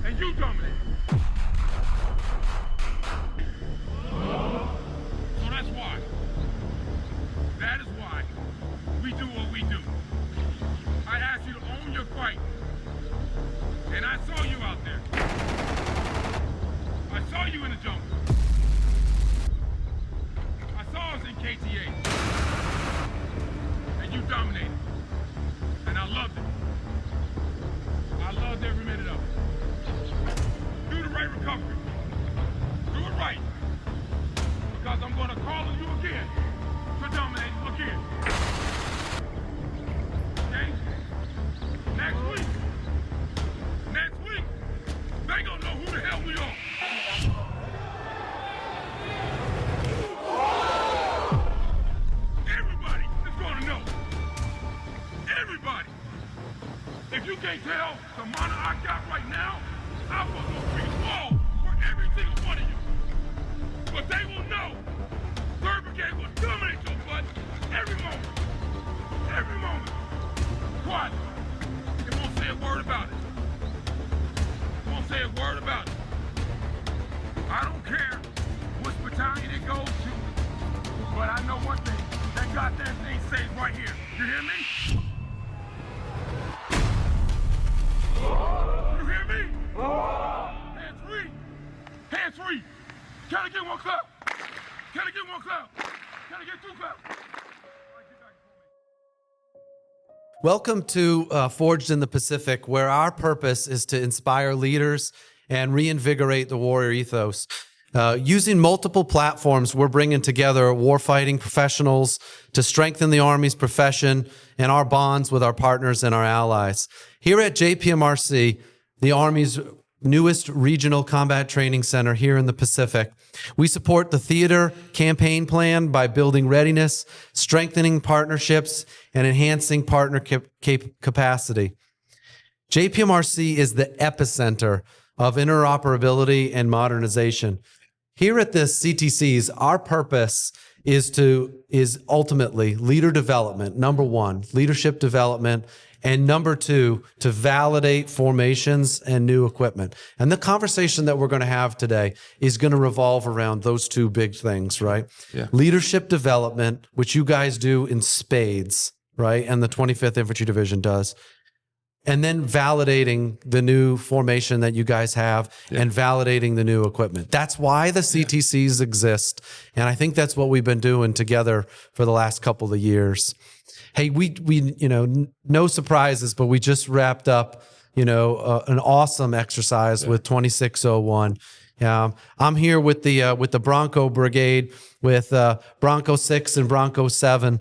and you dominate. So that's why. That is why we do what we do. I asked you to own your fight. And I saw you out there. I saw you in the jungle. I saw us in KTA. And you dominated. And I loved it. I loved every minute of it. Do the right recovery. Do it right. Because I'm going to call on you again to dominate again. Okay? Next week, they gonna know who the hell we are. Everybody is gonna know. Everybody. If you can't tell the honor I got right now, I'm gonna go big wall for every single one of you. But they will know 3rd Brigade will dominate your butt every moment. Every moment. Quiet. They won't say a word about it. Won't say a word about it. I don't care which battalion it goes to, but I know one thing. That goddamn thing stays right here. You hear me? You hear me? Hands free. Hands free. Can I get one clap? Can I get one clap? Can I get 2 claps? Welcome to Forged in the Pacific, where our purpose is to inspire leaders and reinvigorate the warrior ethos. Using multiple platforms, we're bringing together warfighting professionals to strengthen the Army's profession and our bonds with our partners and our allies. Here at JPMRC, the Army's newest regional combat training center here in the Pacific, we support the theater campaign plan by building readiness, strengthening partnerships, and enhancing partner capacity. JPMRC is the epicenter of interoperability and modernization. Here at the CTCs, our purpose is ultimately leader development, number one, leadership development, and number two, to validate formations and new equipment. And the conversation that we're going to have today is going to revolve around those two big things, right? Yeah. Leadership development, which you guys do in spades, right? And the 25th Infantry Division does. And then validating the new formation that you guys have and validating the new equipment. That's why the CTCs exist. And I think that's what we've been doing together for the last couple of years. Hey, we no surprises, but we just wrapped up, an awesome exercise with 2601. I'm here with the Bronco Brigade, with Bronco 6 and Bronco 7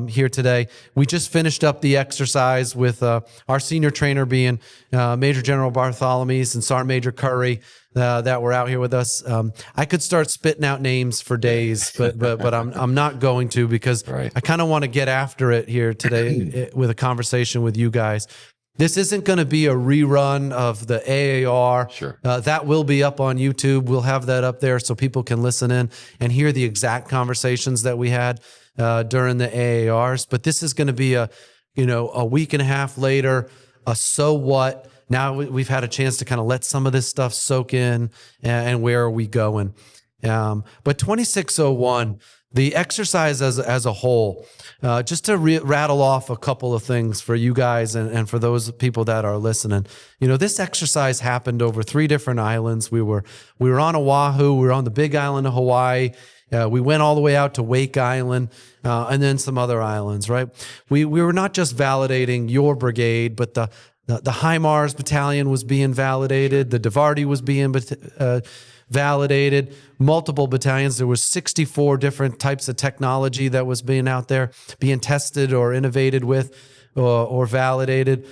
here today. We just finished up the exercise with our senior trainer being Major General Bartholomews and Sergeant Major Curry that were out here with us. I could start spitting out names for days, but I'm not going to, because I kind of want to get after it here today with a conversation with you guys. This isn't going to be a rerun of the AAR. Sure. That will be up on YouTube. We'll have that up there so people can listen in and hear the exact conversations that we had during the AARs. But this is going to be a week and a half later, a so what. Now we've had a chance to kind of let some of this stuff soak in, and where are we going? But 2601, the exercise as a whole, just to rattle off a couple of things for you guys and for those people that are listening. This exercise happened over 3 different islands. We were on Oahu, we were on the Big Island of Hawaii. We went all the way out to Wake Island, and then some other islands, right? We were not just validating your brigade, but the HIMARS battalion was being validated. The DeVarty was being validated. Multiple battalions. There was 64 different types of technology that was being out there, being tested or innovated with or validated.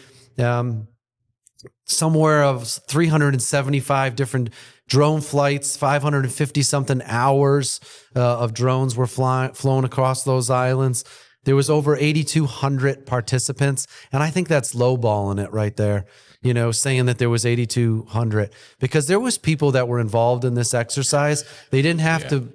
Somewhere of 375 different drone flights, 550 something hours of drones were flown across those islands. There was over 8,200 participants, and I think that's lowballing it right there, saying that there was 8,200, because there was people that were involved in this exercise. They didn't have to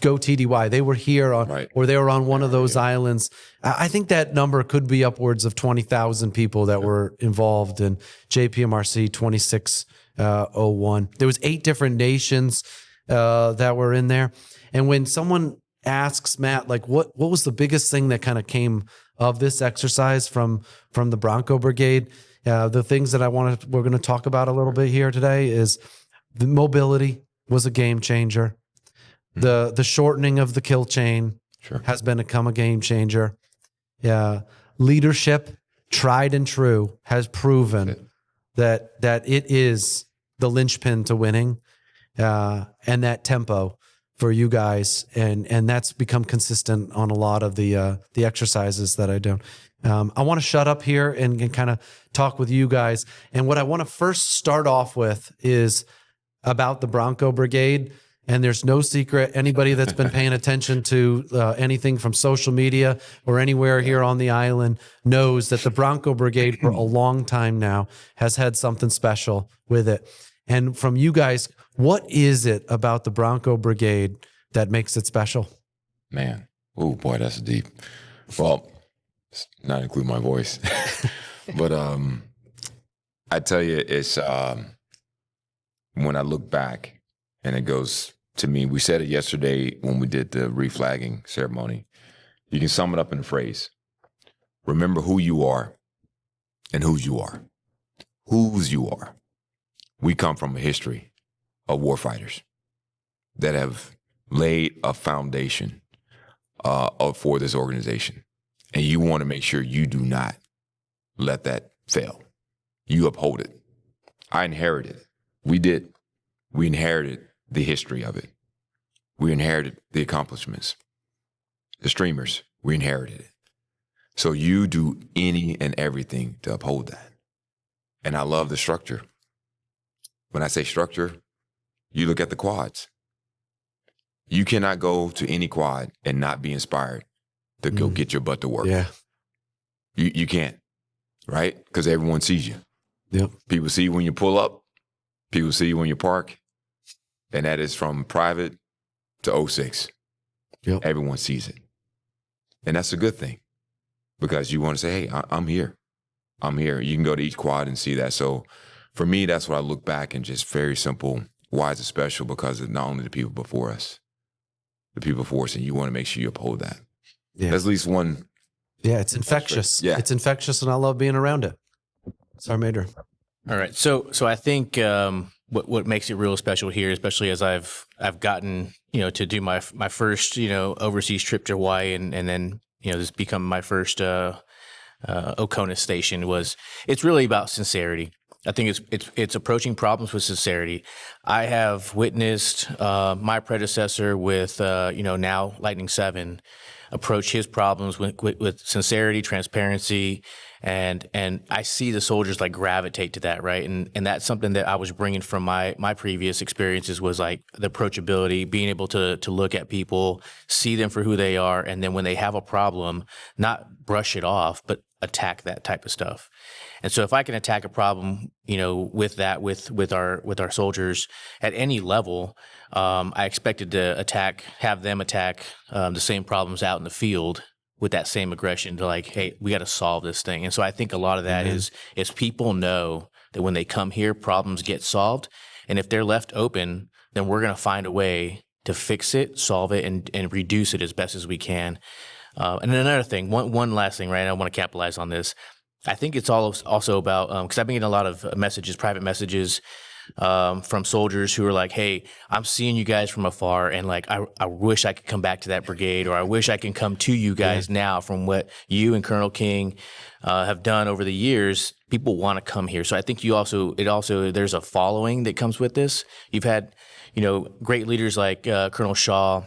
go TDY. They were here or they were on one of those islands. I think that number could be upwards of 20,000 people that were involved in JPMRC 26 01. There was 8 different nations that were in there. And when someone asks Matt, like, what was the biggest thing that kind of came of this exercise from the Bronco Brigade? The things that we're going to talk about a little bit here today is the mobility was a game changer. The shortening of the kill chain has become a game changer. Leadership, tried and true, has proven that it is the linchpin to winning, and that tempo for you guys, and that's become consistent on a lot of the exercises that I do. I want to shut up here and kind of talk with you guys. And what I want to first start off with is about the Bronco Brigade. And there's no secret. Anybody that's been paying attention to anything from social media or anywhere here on the island knows that the Bronco Brigade for a long time now has had something special with it. And from you guys, what is it about the Bronco Brigade that makes it special? Man, oh boy, that's deep. Well, not include my voice, but I tell you, it's when I look back, and it goes to me. We said it yesterday when we did the reflagging ceremony. You can sum it up in a phrase: remember who you are and whose you are. Whose you are. We come from a history of warfighters that have laid a foundation for this organization. And you want to make sure you do not let that fail. You uphold it. I inherited it. We did. We inherited the history of it. We inherited the accomplishments. The streamers, we inherited it. So you do any and everything to uphold that. And I love the structure. When I say structure, you look at the quads. You cannot go to any quad and not be inspired to go get your butt to work. Yeah. You can't, right? Because everyone sees you. Yep. People see you when you pull up. People see you when you park. And that is from private to 06. Yep. Everyone sees it. And that's a good thing, because you want to say, hey, I'm here. I'm here. You can go to each quad and see that. So for me, that's what I look back and just very simple. Why is it special? Because of not only the people before us, the people before us, and you want to make sure you uphold that. Yeah. There's at least one. Yeah, it's infectious. Yeah. It's infectious, and I love being around it. Sorry, Major. All right. So I think what makes it real special here, especially as I've gotten, to do my first, overseas trip to Hawaii, and then, this become my first Oconee station, was it's really about sincerity. I think it's approaching problems with sincerity. I have witnessed my predecessor with now Lightning 7 approach his problems with sincerity, transparency, and I see the soldiers like gravitate to that, right? And that's something that I was bringing from my previous experiences, was like the approachability, being able to look at people, see them for who they are, and then when they have a problem, not brush it off, but attack that type of stuff. And so if I can attack a problem, with that, with our soldiers at any level, I expected to have them attack the same problems out in the field with that same aggression, to like, hey, we got to solve this thing. And so I think a lot of that is people know that when they come here, problems get solved. And if they're left open, then we're going to find a way to fix it, solve it, and reduce it as best as we can. And then another thing, one last thing, right? I want to capitalize on this. I think it's also about, because I've been getting a lot of messages, private messages from soldiers who are like, hey, I'm seeing you guys from afar, and like, I wish I could come back to that brigade, or I wish I can come to you guys now from what you and Colonel King have done over the years. People want to come here. So I think there's a following that comes with this. You've had, great leaders like Colonel Shaw,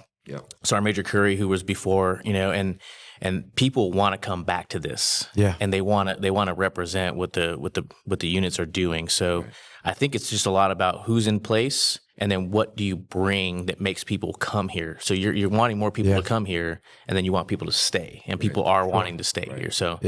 Sergeant Major Curry, who was before, and people want to come back to this, and they want to represent what the units are doing. So I think it's just a lot about who's in place, and then what do you bring that makes people come here. So you're wanting more people to come here, and then you want people to stay, and people are wanting to stay here. So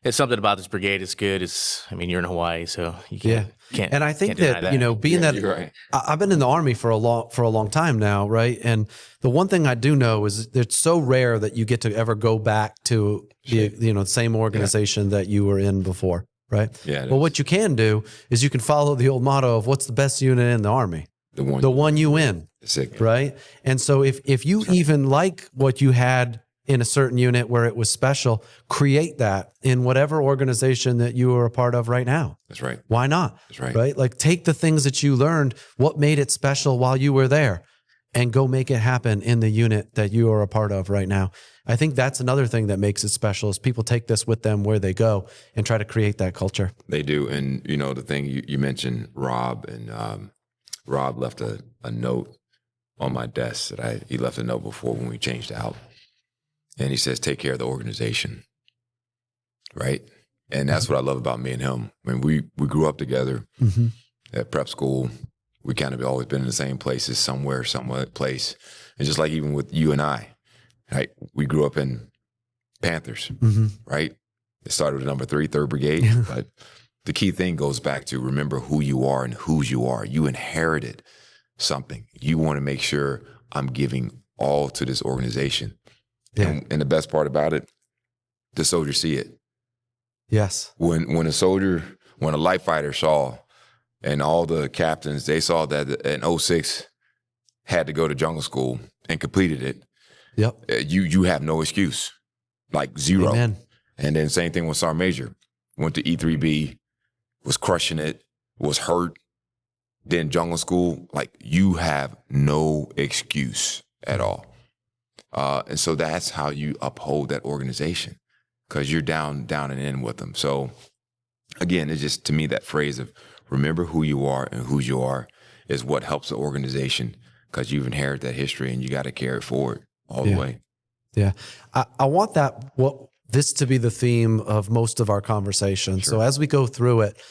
it's something about this brigade. It's good. You're in Hawaii, so you can't. And I think that, being that I've been in the Army for a long time now, right? And the one thing I do know is it's so rare that you get to ever go back to the same organization that you were in before. right? Yeah, it Well, is. what you can do is you can follow the old motto of what's the best unit in the Army? The one, The one you win, sick. right? And so if you even like what you had in a certain unit where it was special, create that in whatever organization that you are a part of right now. That's right. Why not? That's right. Right? Like take the things that you learned, what made it special while you were there, and go make it happen in the unit that you are a part of right now. I think that's another thing that makes it special is people take this with them where they go and try to create that culture. They do. And, you know, the thing you mentioned, Rob, and Rob left a note on my desk that he left a note before when we changed out. And he says, take care of the organization. Right? And that's what I love about me and him. I mean, we grew up together at prep school. We kind of always been in the same places, somewhere place. And just like even with you and I, right? We grew up in Panthers, right? It started with number 3, 3rd Brigade. But the key thing goes back to remember who you are and whose you are. You inherited something. You want to make sure I'm giving all to this organization. Yeah. And the best part about it, the soldiers see it. Yes. When a light fighter saw, and all the captains, they saw that an 06 had to go to jungle school and completed it. Yep. You have no excuse, like zero. Amen. And then same thing with Sergeant Major. Went to E3B, was crushing it, was hurt. Then jungle school, like you have no excuse at all. And so that's how you uphold that organization, because you're down and in with them. So again, it's just to me that phrase of remember who you are and whose you are is what helps the organization, because you've inherited that history and you got to carry it forward all the way. Yeah. I want this to be the theme of most of our conversation. So as we go through it,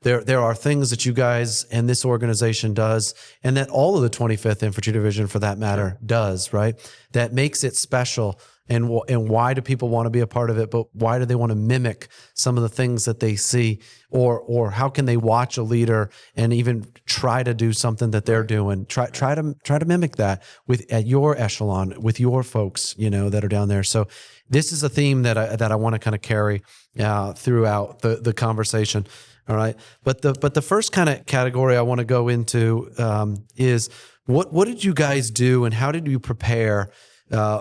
there are things that you guys and this organization does, and that all of the 25th Infantry Division, for that matter, does, right? That makes it special. And why do people want to be a part of it? But why do they want to mimic some of the things that they see, or how can they watch a leader and even try to do something that they're doing? Try to mimic that at your echelon with your folks, that are down there. So this is a theme that I want to kind of carry throughout the conversation. All right, but the first kind of category I want to go into is what did you guys do and how did you prepare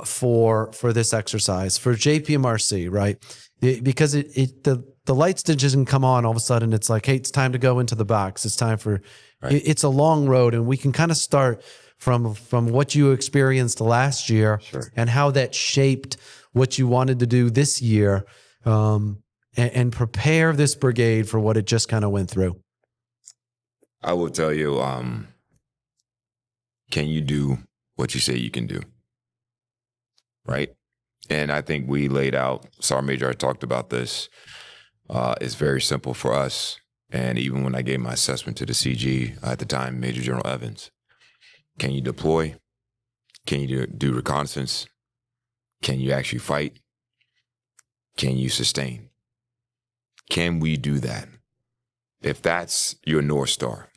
for this exercise for JPMRC, right? Because the lights didn't come on all of a sudden. It's like, hey, it's time to go into the box. It's time for. Right. It's a long road, and we can kind of start from what you experienced last year and how that shaped what you wanted to do this year, and prepare this brigade for what it just kind of went through. I will tell you, can you do what you say you can do? Right? And I think we laid out, Sergeant Major, I talked about this. It's very simple for us. And even when I gave my assessment to the CG at the time, Major General Evans, can you deploy? Can you do reconnaissance? Can you actually fight? Can you sustain? Can we do that? If that's your North Star,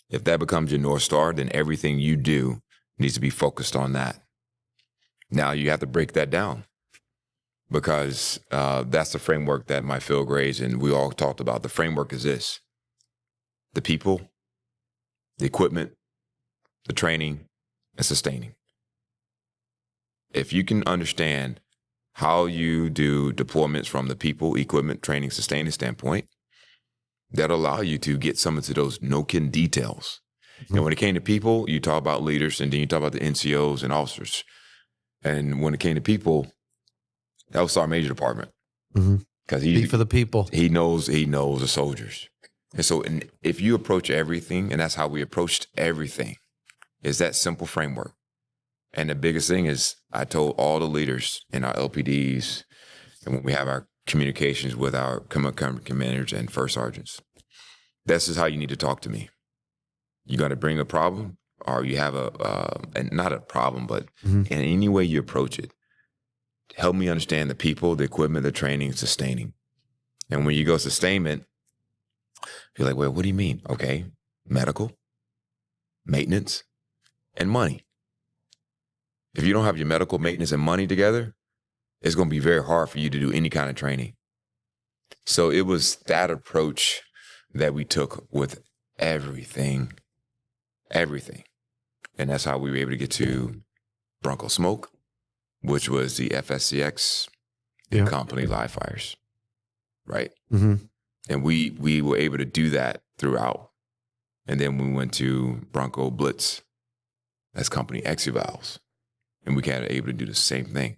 if that becomes your North Star, then everything you do needs to be focused on that. Now you have to break that down, because that's the framework that my field grades and we all talked about. The framework is this: the people, the equipment, the training, and sustaining. If you can understand how you do deployments from the people, equipment, training, sustaining standpoint, that'll allow you to get some into those no-kin details. And when it came to people, you talk about leaders, and then you talk about the NCOs and officers. And when it came to people, that was our major department, because he for the people. He knows the soldiers, and so if you approach everything, and that's how we approached everything, is that simple framework. And the biggest thing is, I told all the leaders in our LPDs, and when we have our communications with our commanders and first sergeants, this is how you need to talk to me. You got to bring a problem, or you have not a problem, but in any way you approach it, help me understand the people, the equipment, the training, sustaining. And when you go sustainment, you're like, well, what do you mean? Okay, medical, maintenance, and money. If you don't have your medical, maintenance, and money together, it's going to be very hard for you to do any kind of training. So it was that approach that we took with everything. And that's how we were able to get to Bronco Smoke, which was the FSCX company live fires, right? Mm-hmm. And we were able to do that throughout. And then we went to Bronco Blitz, that's company Exivals, and we kind of able to do the same thing.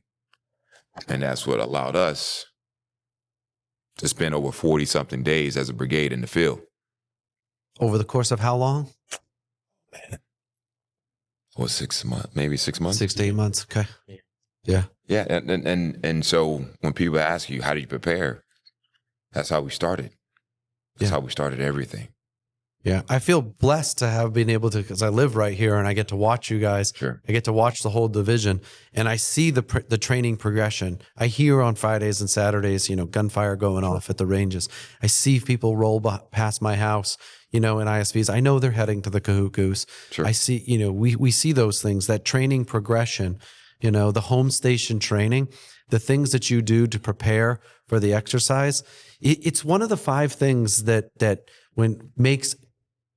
And that's what allowed us to spend over 40-something days as a brigade in the field. Over the course of how long? What, 6 months? Maybe 6 months? 6 to 8 months. Okay. Yeah. Yeah, and so when people ask you, how do you prepare? That's how we started. That's how we started everything. Yeah. I feel blessed to have been able to, because I live right here and I get to watch you guys. Sure. I get to watch the whole division and I see the training progression. I hear on Fridays and Saturdays, gunfire going off at the ranges. I see people roll past my house, in ISVs. I know they're heading to the Cahoocous. Sure. I see, we see those things, that training progression, the home station training, the things that you do to prepare for the exercise. It's one of the 5 things that when makes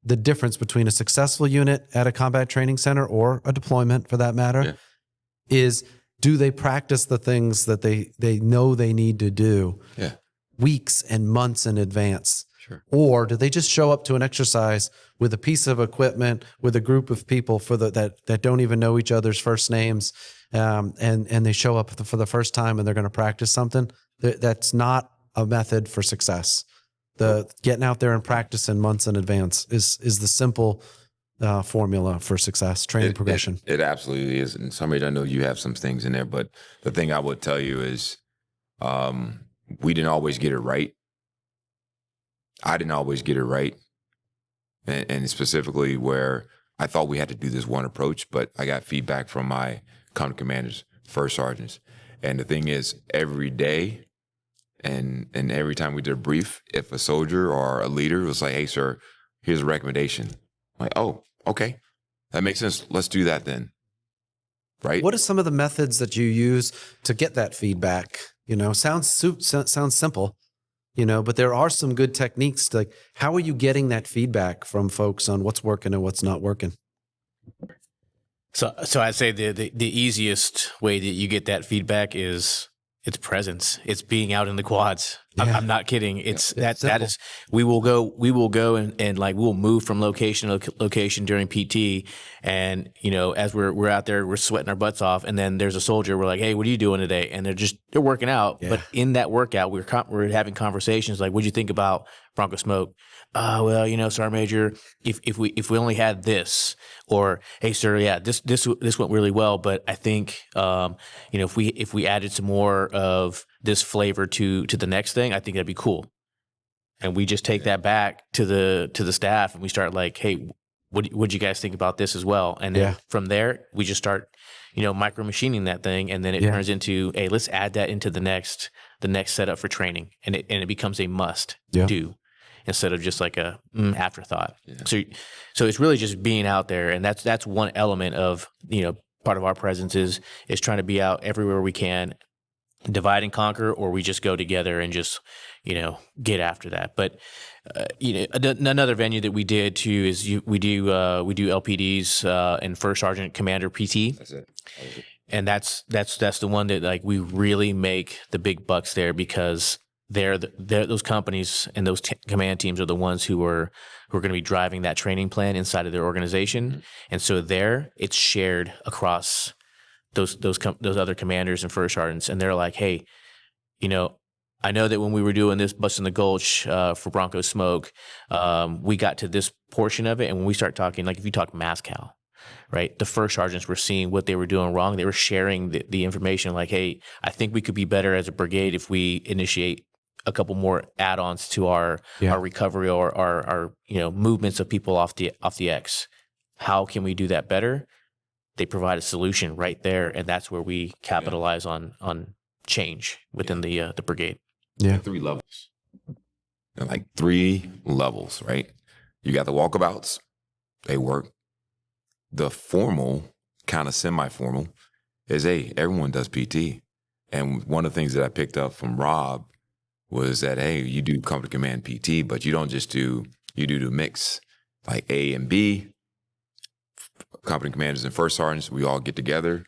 the difference between a successful unit at a combat training center or a deployment for that matter is, do they practice the things that they know they need to do weeks and months in advance? Sure. Or do they just show up to an exercise with a piece of equipment, with a group of people that don't even know each other's first names, and they show up for the first time and they're going to practice something? That's not a method for success. The getting out there and practicing months in advance is the simple formula for success, training progression. It absolutely is. And somebody, I know you have some things in there, but the thing I would tell you is we didn't always get it right. I didn't always get it right. And specifically where I thought we had to do this one approach, but I got feedback from my company commanders, first sergeants. And the thing is, every day, and every time we did a brief, if a soldier or a leader was like, hey, sir, here's a recommendation. I'm like, oh, okay. That makes sense. Let's do that then. Right? What are some of the methods that you use to get that feedback? Sounds simple, but there are some good techniques. How are you getting that feedback from folks on what's working and what's not working? So I'd say the easiest way that you get that feedback is its presence. It's being out in the quads. Yeah. I'm not kidding. It's that simple. is, we will go and like, we'll move from location to location during PT. And, as we're out there, we're sweating our butts off. And then there's a soldier. We're like, hey, what are you doing today? And they're working out. Yeah. But in that workout, we're having conversations like, what'd you think about Bronco Smoke? Well, Sergeant Major, if we only had this, or hey, sir, yeah, this went really well, but I think if we added some more of this flavor to the next thing, I think that'd be cool. And we just take that back to the staff, and we start like, hey, what'd you guys think about this as well? And then from there, we just start micro machining that thing, and then it turns into, hey, let's add that into the next setup for training, and it becomes a must do, instead of just like a afterthought. Yeah. So it's really just being out there, and that's one element of part of our presence is trying to be out everywhere we can, divide and conquer, or we just go together and just get after that. But another venue that we did too is we do LPDs and First Sergeant Commander PT. That's it. And that's the one that like we really make the big bucks there, because they're those companies and those command teams are the ones who are going to be driving that training plan inside of their organization. Mm-hmm. And so it's shared across those other commanders and first sergeants. And they're like, hey, I know that when we were doing this Busting the Gulch for Bronco Smoke, we got to this portion of it. And when we start talking, like if you talk Mascal, right, the first sergeants were seeing what they were doing wrong. They were sharing the information like, hey, I think we could be better as a brigade if we initiate a couple more add-ons to our recovery or our movements of people off the X. How can we do that better? They provide a solution right there, and that's where we capitalize on change within the brigade. Yeah, 3 levels. They're like 3 levels, right? You got the walkabouts; they work. The formal, kind of semi-formal, is everyone does PT, and one of the things that I picked up from Rob was that, hey, you do company command PT, but you don't just do, you do the mix, like A and B. Company commanders and first sergeants, we all get together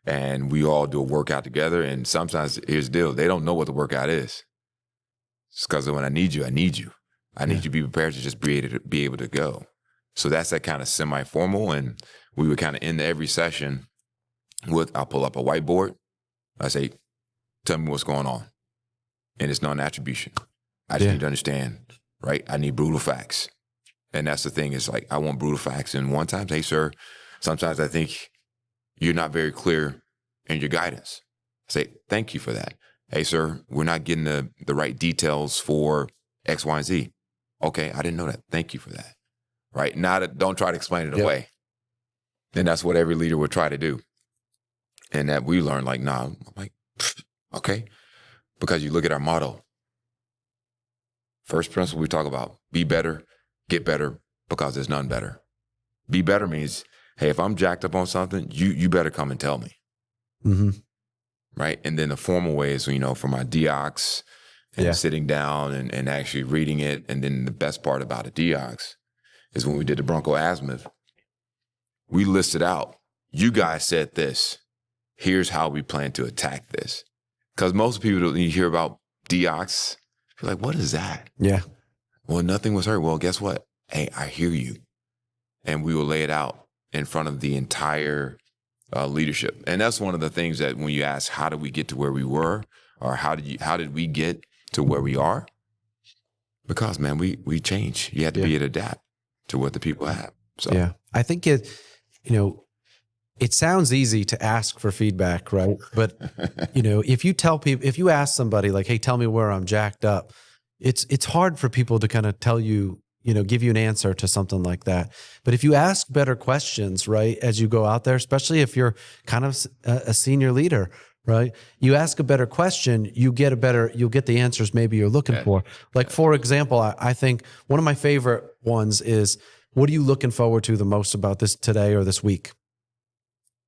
and we all do a workout together. And sometimes, here's the deal, they don't know what the workout is. It's because when I need you, I need you. I need you to be prepared to just be able to go. So that's that kind of semi-formal. And we would kind of end every session with, I'll pull up a whiteboard. I say, tell me what's going on. And it's non-attribution. I just need to understand, right? I need brutal facts. And that's the thing, is like, I want brutal facts. And one time, hey, sir, sometimes I think you're not very clear in your guidance. I say, thank you for that. Hey, sir, we're not getting the right details for X, Y, and Z. Okay, I didn't know that. Thank you for that. Right? Don't try to explain it away. And that's what every leader would try to do. And that we learned, like, nah, I'm like, okay. Because you look at our motto. First principle we talk about, be better, get better, because there's none better. Be better means, hey, if I'm jacked up on something, you better come and tell me. Mm-hmm. Right? And then the formal way is, you know, for my DOX and sitting down and actually reading it. And then the best part about a DOX is when we did the Bronco Azimuth, we listed out, you guys said this. Here's how we plan to attack this. Because most people, when you hear about DOX, you're like, what is that? Yeah. Well, nothing was heard. Well, guess what? Hey, I hear you. And we will lay it out in front of the entire leadership. And that's one of the things that when you ask, how did we get to where we were? Or how did we get to where we are? Because, man, we change. You have to be able to adapt to what the people have. So yeah, I think it sounds easy to ask for feedback, right? But, if you tell people, if you ask somebody like, hey, tell me where I'm jacked up, it's hard for people to kind of tell you, give you an answer to something like that. But if you ask better questions, right, as you go out there, especially if you're kind of a senior leader, right, you ask a better question, you'll get the answers maybe you're looking for. Like, for example, I think one of my favorite ones is, what are you looking forward to the most about this today or this week?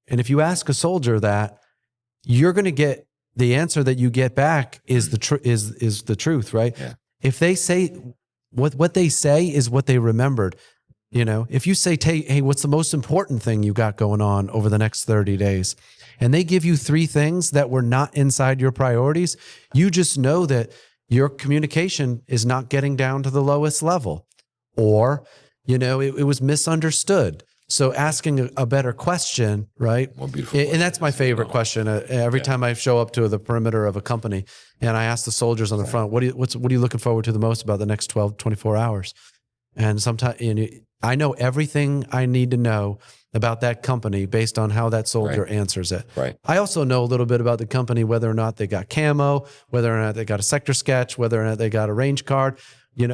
And if you ask a soldier that, you're going to get the answer that you get back is the truth, right? Yeah. If they say what they say is what they remembered, if you say, hey, what's the most important thing you got going on over the next 30 days? And they give you 3 things that were not inside your priorities, you just know that your communication is not getting down to the lowest level, or, it was misunderstood. So asking a better question, right? More beautiful. And that's my favorite question. Every time I show up to the perimeter of a company and I ask the soldiers on the front, what are you looking forward to the most about the next 12, 24 hours? And sometimes I know everything I need to know about that company based on how that soldier answers it. Right. I also know a little bit about the company, whether or not they got camo, whether or not they got a sector sketch, whether or not they got a range card.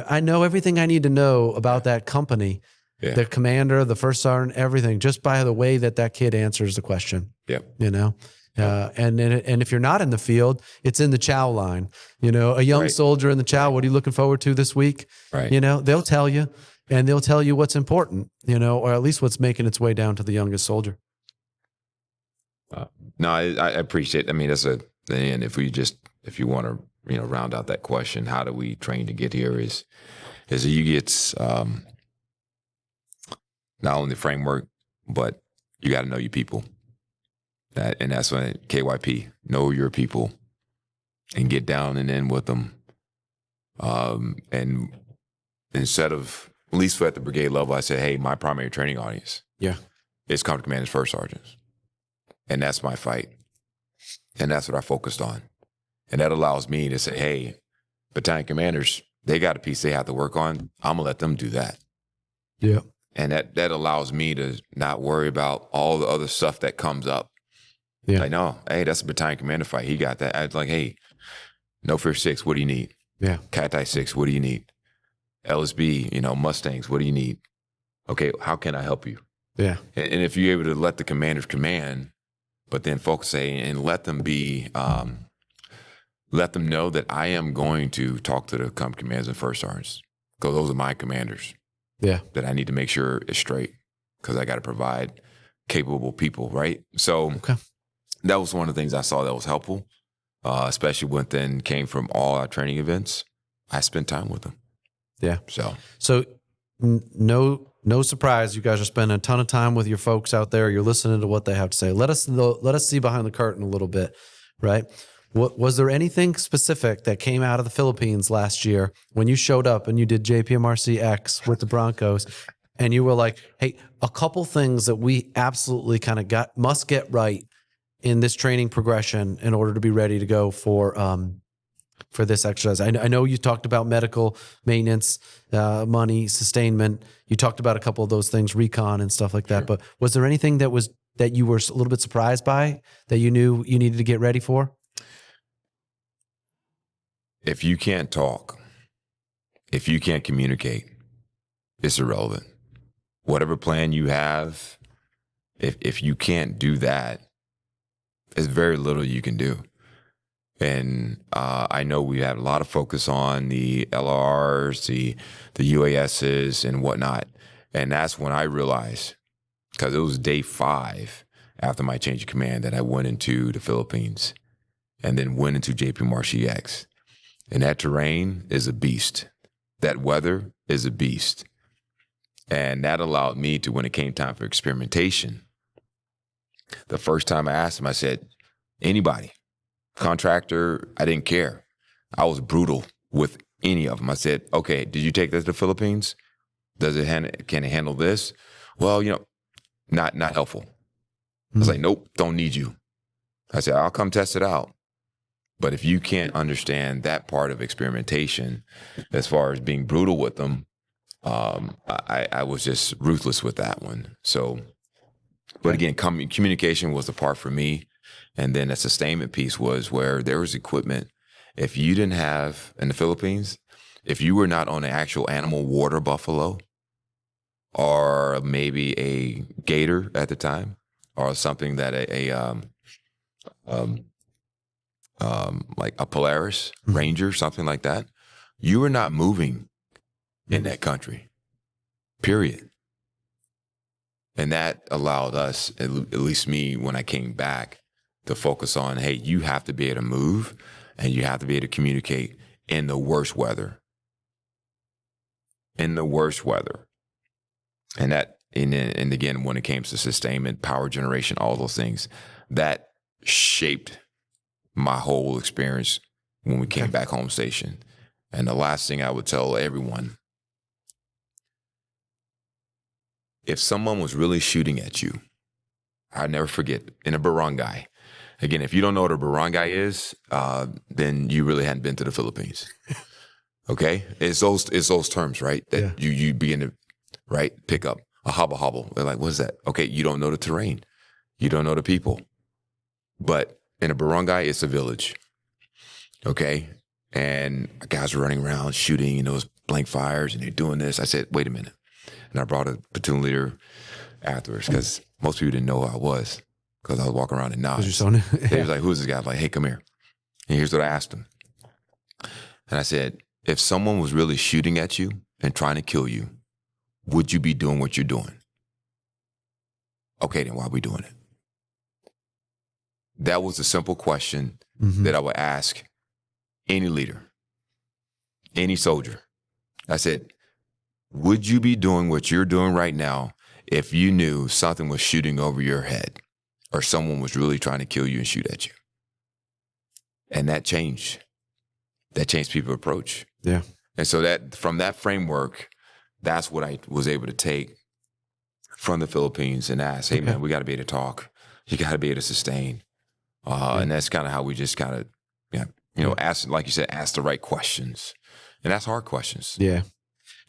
I know everything I need to know about that company. Yeah. The commander, the first sergeant, everything, just by the way that kid answers the question. Yep. And if you're not in the field, it's in the chow line. A young soldier in the chow, what are you looking forward to this week? Right. They'll tell you, and they'll tell you what's important, or at least what's making its way down to the youngest soldier. No, I appreciate. I mean, that's and if you want to, round out that question, how do we train to get here? Is you get not only the framework, but you got to know your people. And that's when KYP, know your people, and get down and in with them. And instead of, at least at the brigade level, I said, hey, my primary training audience is company commanders, first sergeants. And that's my fight. And that's what I focused on. And that allows me to say, hey, battalion commanders, they got a piece they have to work on. I'm going to let them do that. Yeah. And that allows me to not worry about all the other stuff that comes up. Yeah. Like, no, hey, that's a battalion commander fight. He got that. I was like, hey, No Fear 6, what do you need? Yeah. Cat-Eye 6, what do you need? LSB, Mustangs, what do you need? Okay, how can I help you? Yeah. And if you're able to let the commanders command, but then focus and let them be, let them know that I am going to talk to the company commanders and first sergeants, because those are my commanders. Yeah. That I need to make sure is straight, because I got to provide capable people, right? So that was one of the things I saw that was helpful. especially when then came from all our training events. I spent time with them. Yeah. So No surprise. You guys are spending a ton of time with your folks out there. You're listening to what they have to say. Let us see behind the curtain a little bit, right? What was there anything specific that came out of the Philippines last year when you showed up and you did JPMRC X with the Broncos, and you were like, "Hey, a couple things that we absolutely kind of must get right in this training progression in order to be ready to go for this exercise." I know you talked about medical maintenance, money, sustainment. You talked about a couple of those things, recon and stuff like that. But was there anything that you were a little bit surprised by that you knew you needed to get ready for? if you can't talk, if you can't communicate, it's irrelevant. Whatever plan you have, if you can't do that, there's very little you can do. And I know we had a lot of focus on the LRs, the UASs and whatnot. And that's when I realized, because it was day 5 after my change of command, that I went into the Philippines and then went into JPMRC X. And that terrain is a beast. That weather is a beast. And that allowed me to, when it came time for experimentation, the first time I asked him, I said, anybody, contractor, I didn't care. I was brutal with any of them. I said, okay, did you take this to the Philippines? Can it handle this? Well, not helpful. I was like, nope, don't need you. I said, I'll come test it out. But if you can't understand that part of experimentation, as far as being brutal with them, I was just ruthless with that one. So, but again, communication was the part for me. And then a sustainment piece was where there was equipment. If you didn't have, in the Philippines, if you were not on an actual animal water buffalo, or maybe a gator at the time, or something that like a Polaris Ranger, something like that, you were not moving in that country, period. And that allowed us, at least me, when I came back, to focus on, hey, you have to be able to move and you have to be able to communicate in the worst weather. In the worst weather. And that, and again, when it came to sustainment, power generation, all those things, that shaped my whole experience when we came back home station. And the last thing I would tell everyone, if someone was really shooting at you, I'll never forget, in a barangay. Again, if you don't know what a barangay is, then you really hadn't been to the Philippines. Okay? It's those terms, right? That you begin to, right, pick up. A hobble hobble. They're like, what is that? Okay, you don't know the terrain. You don't know the people. But in a barangay, it's a village. Okay? And guys are running around shooting, those blank fires, and they're doing this. I said, wait a minute. And I brought a platoon leader afterwards, because most people didn't know who I was, because I was walking around in knives. They was like, who's this guy? I'm like, hey, come here. And here's what I asked him. And I said, if someone was really shooting at you and trying to kill you, would you be doing what you're doing? Okay, then why are we doing it? That was a simple question that I would ask any leader, any soldier. I said, would you be doing what you're doing right now if you knew something was shooting over your head or someone was really trying to kill you and shoot at you? And that changed. That changed people's approach. Yeah. And so that, from that framework, that's what I was able to take from the Philippines and ask, hey, man, we got to be able to talk. You got to be able to sustain. And that's kind of how we just kind of, ask, like you said, ask the right questions. And that's hard questions. Yeah.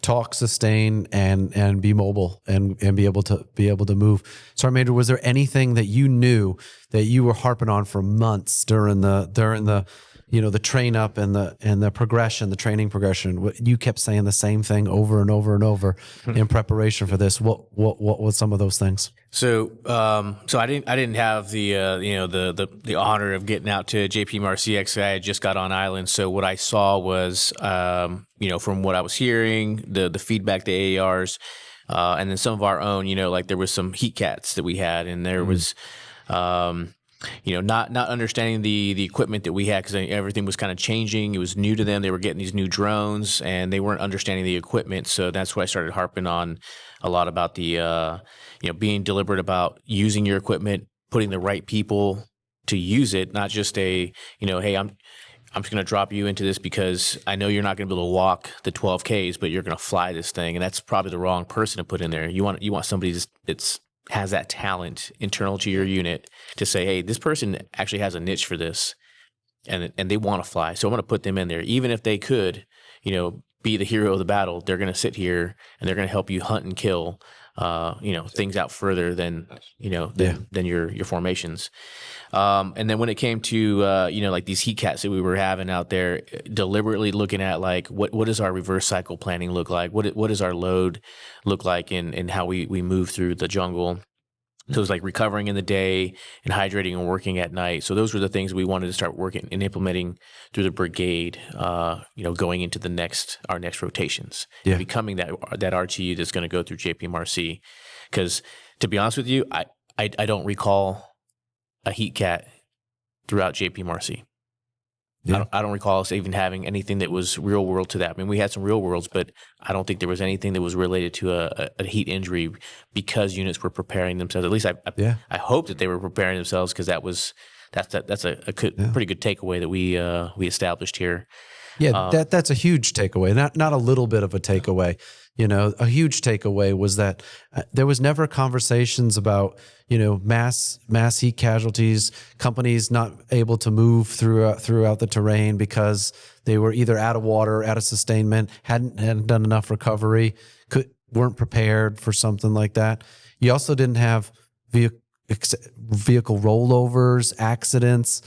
Talk, sustain, and be mobile and be able to move. Sergeant Major, was there anything that you knew that you were harping on for months during the the train up and the progression, the training progression? You kept saying the same thing over and over and over in preparation for this. What was some of those things? So I didn't have the honor of getting out to JPMRCX. I had just got on island. So what I saw was from what I was hearing, the feedback, the AARs, and then some of our own, like there was some heat cats that we had, and there was not understanding the equipment that we had, because everything was kind of changing. It was new to them. They were getting these new drones, and they weren't understanding the equipment. So that's why I started harping on a lot about the being deliberate about using your equipment, putting the right people to use it, not just hey, I'm just going to drop you into this because I know you're not going to be able to walk the 12 Ks, but you're going to fly this thing, and that's probably the wrong person to put in there. You want somebody that's has that talent internal to your unit to say, hey, this person actually has a niche for this, and they want to fly. So I'm going to put them in there, even if they could, be the hero of the battle. They're going to sit here and they're going to help you hunt and kill, things out further than your formations. And then when it came to, like these heat cats that we were having out there, deliberately looking at like, what does our reverse cycle planning look like? What does our load look like in how we move through the jungle? So it was like recovering in the day and hydrating and working at night. So those were the things we wanted to start working and implementing through the brigade, going into our next rotations, and becoming that RTU that's going to go through JPMRC. Because to be honest with you, I don't recall a heat cat throughout JPMRC. Yeah. I don't recall us even having anything that was real world to that. I mean, we had some real worlds, but I don't think there was anything that was related to a heat injury because units were preparing themselves. At least I hope that they were preparing themselves, because that's a pretty good takeaway that we established here. Yeah, that's a huge takeaway. Not a little bit of a takeaway. A huge takeaway was that there was never conversations about, mass heat casualties, companies not able to move throughout the terrain because they were either out of water, out of sustainment, hadn't done enough recovery, weren't prepared for something like that. You also didn't have vehicle rollovers, accidents.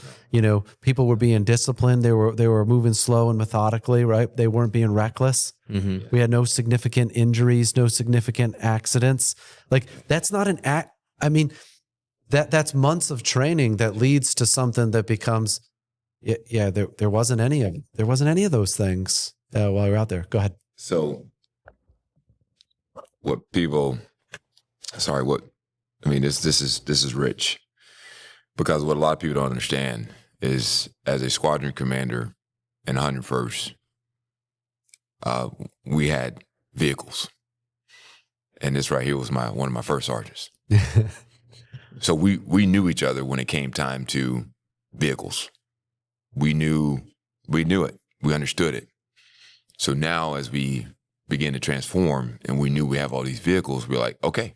People were being disciplined. They were moving slow and methodically, right? They weren't being reckless. Mm-hmm. We had no significant injuries, no significant accidents. Like, that's not an act. I mean, that's months of training that leads to something that becomes, there wasn't any of those things while you're out there. Go ahead. So this is rich, because what a lot of people don't understand is, as a squadron commander in 101st, we had vehicles, and this right here was one of my first sergeants. So we knew each other when it came time to vehicles. We knew it. We understood it. So now, as we begin to transform, and we knew we have all these vehicles, we're like, okay,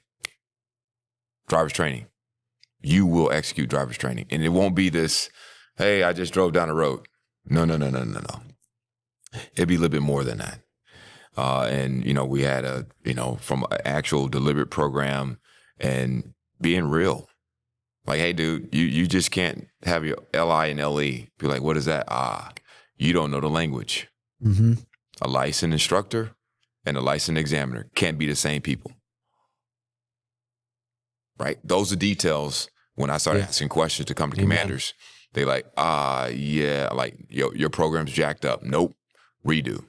driver's training. You will execute driver's training. And it won't be this, hey, I just drove down the road. No. It'd be a little bit more than that. And we had from an actual deliberate program and being real. Like, hey, dude, you just can't have your LI and LE. Be like, what is that? You don't know the language. Mm-hmm. A licensed instructor and a licensed examiner can't be the same people. Right? Those are details. When I started asking questions to company commanders, they like, your program's jacked up. Nope, redo.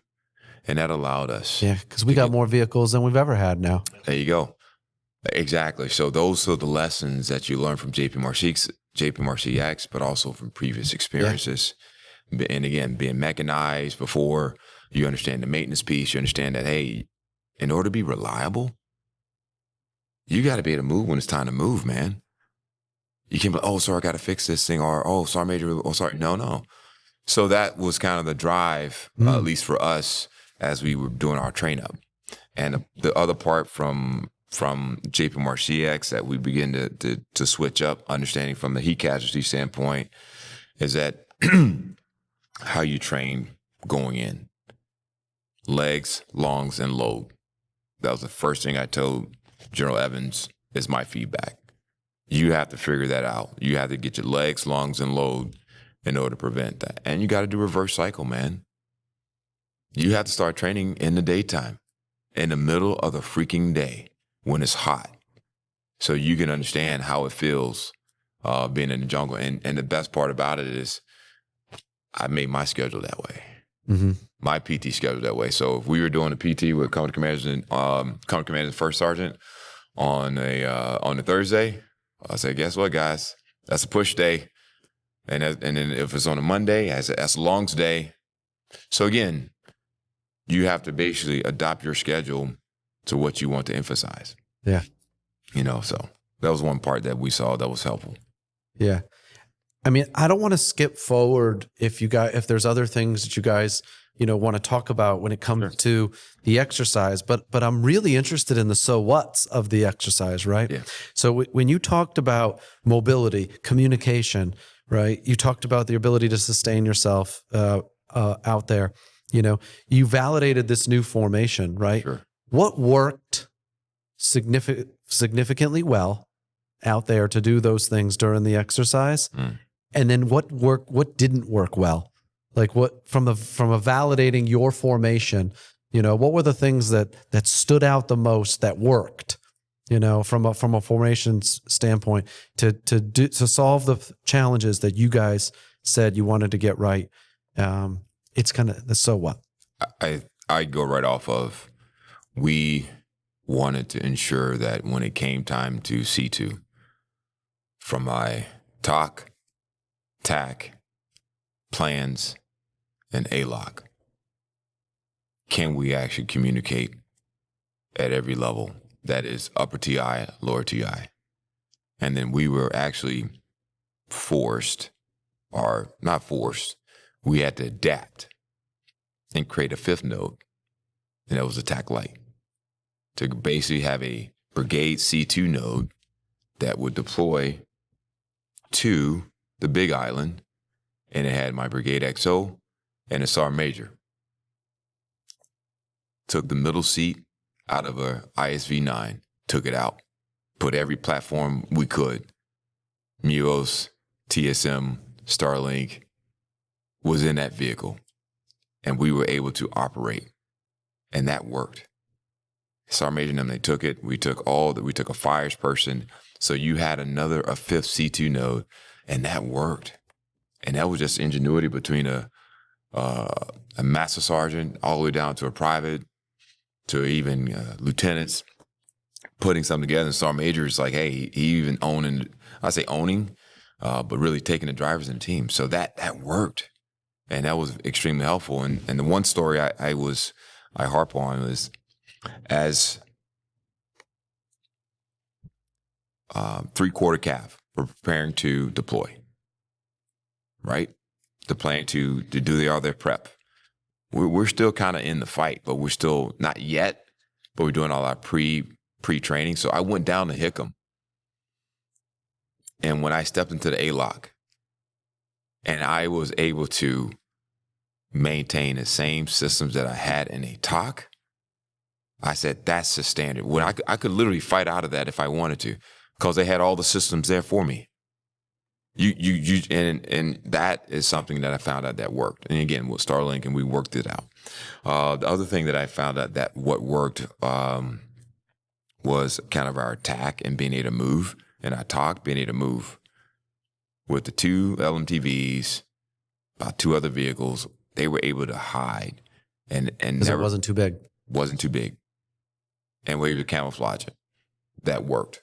And that allowed us. Yeah, because we got more vehicles than we've ever had now. There you go. Exactly. So those are the lessons that you learn from JPMRCX, but also from previous experiences. Yeah. And again, being mechanized before, you understand the maintenance piece. You understand that, hey, in order to be reliable, you got to be able to move when it's time to move, man. You can't be like, oh, sorry, I got to fix this thing, or, oh, sorry, Major, oh, sorry. No. So that was kind of the drive, at least for us, as we were doing our train up. And the other part from JPMRCX that we begin to switch up, understanding from the heat casualty standpoint, is that how you train going in. Legs, longs, and load. That was the first thing I told General Evans is my feedback. You have to figure that out. You have to get your legs, lungs, and load in order to prevent that. And you got to do reverse cycle, man. You have to start training in the daytime, in the middle of the freaking day when it's hot, so you can understand how it feels being in the jungle. And the best part about it is I made my schedule that way. Mm-hmm. My PT schedule that way. So if we were doing a PT with company commanders and first sergeant on a Thursday, I said, guess what, guys? That's a push day. And then if it's on a Monday, that's a longs day. So again, you have to basically adopt your schedule to what you want to emphasize. Yeah. So that was one part that we saw that was helpful. Yeah. I mean, I don't want to skip forward if there's other things that you guys, want to talk about when it comes to the exercise, but I'm really interested in the so what's of the exercise, right? Yeah. So when you talked about mobility, communication, right? You talked about the ability to sustain yourself out there. You validated this new formation, right? Sure. What worked significantly well out there to do those things during the exercise? And then what didn't work well? Like what from a validating your formation, what were the things that stood out the most that worked, from a formation standpoint to solve the challenges that you guys said you wanted to get right. It's kind of the so what. I go right off of, we wanted to ensure that when it came time to C2, from my talk, TAC, plans, and ALOC, can we actually communicate at every level? That is upper TI, lower TI. And then we were actually forced, or not forced, we had to adapt and create a fifth node, and that was the TAC Light, to basically have a brigade C2 node that would deploy to the Big Island, and it had my Brigade XO and a SAR Major. Took the middle seat out of a ISV-9, took it out, put every platform we could. MUOS, TSM, Starlink was in that vehicle, and we were able to operate, and that worked. SAR Major and them, they took it. We took a fires person. So you had a fifth C2 node, and that worked. And that was just ingenuity between a master sergeant all the way down to a private, to even lieutenants, putting something together. And SAR Major is like, hey, he even owning, but really taking the drivers in the team. So that worked. And that was extremely helpful. And the one story I harp on was, as 3/4 calf, we're preparing to deploy, right? The plan to do their prep. We're still kind of in the fight, but we're still not yet, but we're doing all our pre-training. So I went down to Hickam, and when I stepped into the ALOC, and I was able to maintain the same systems that I had in a TOC, I said, that's the standard. When I could literally fight out of that if I wanted to, because they had all the systems there for me. And that is something that I found out that worked. And again, with Starlink, and we worked it out. The other thing that I found out that what worked was kind of our attack and being able to move, and our talk being able to move. With the 2 LMTVs, about 2 other vehicles, they were able to hide, and because it wasn't too big. Wasn't too big, and we were able to camouflage it. That worked.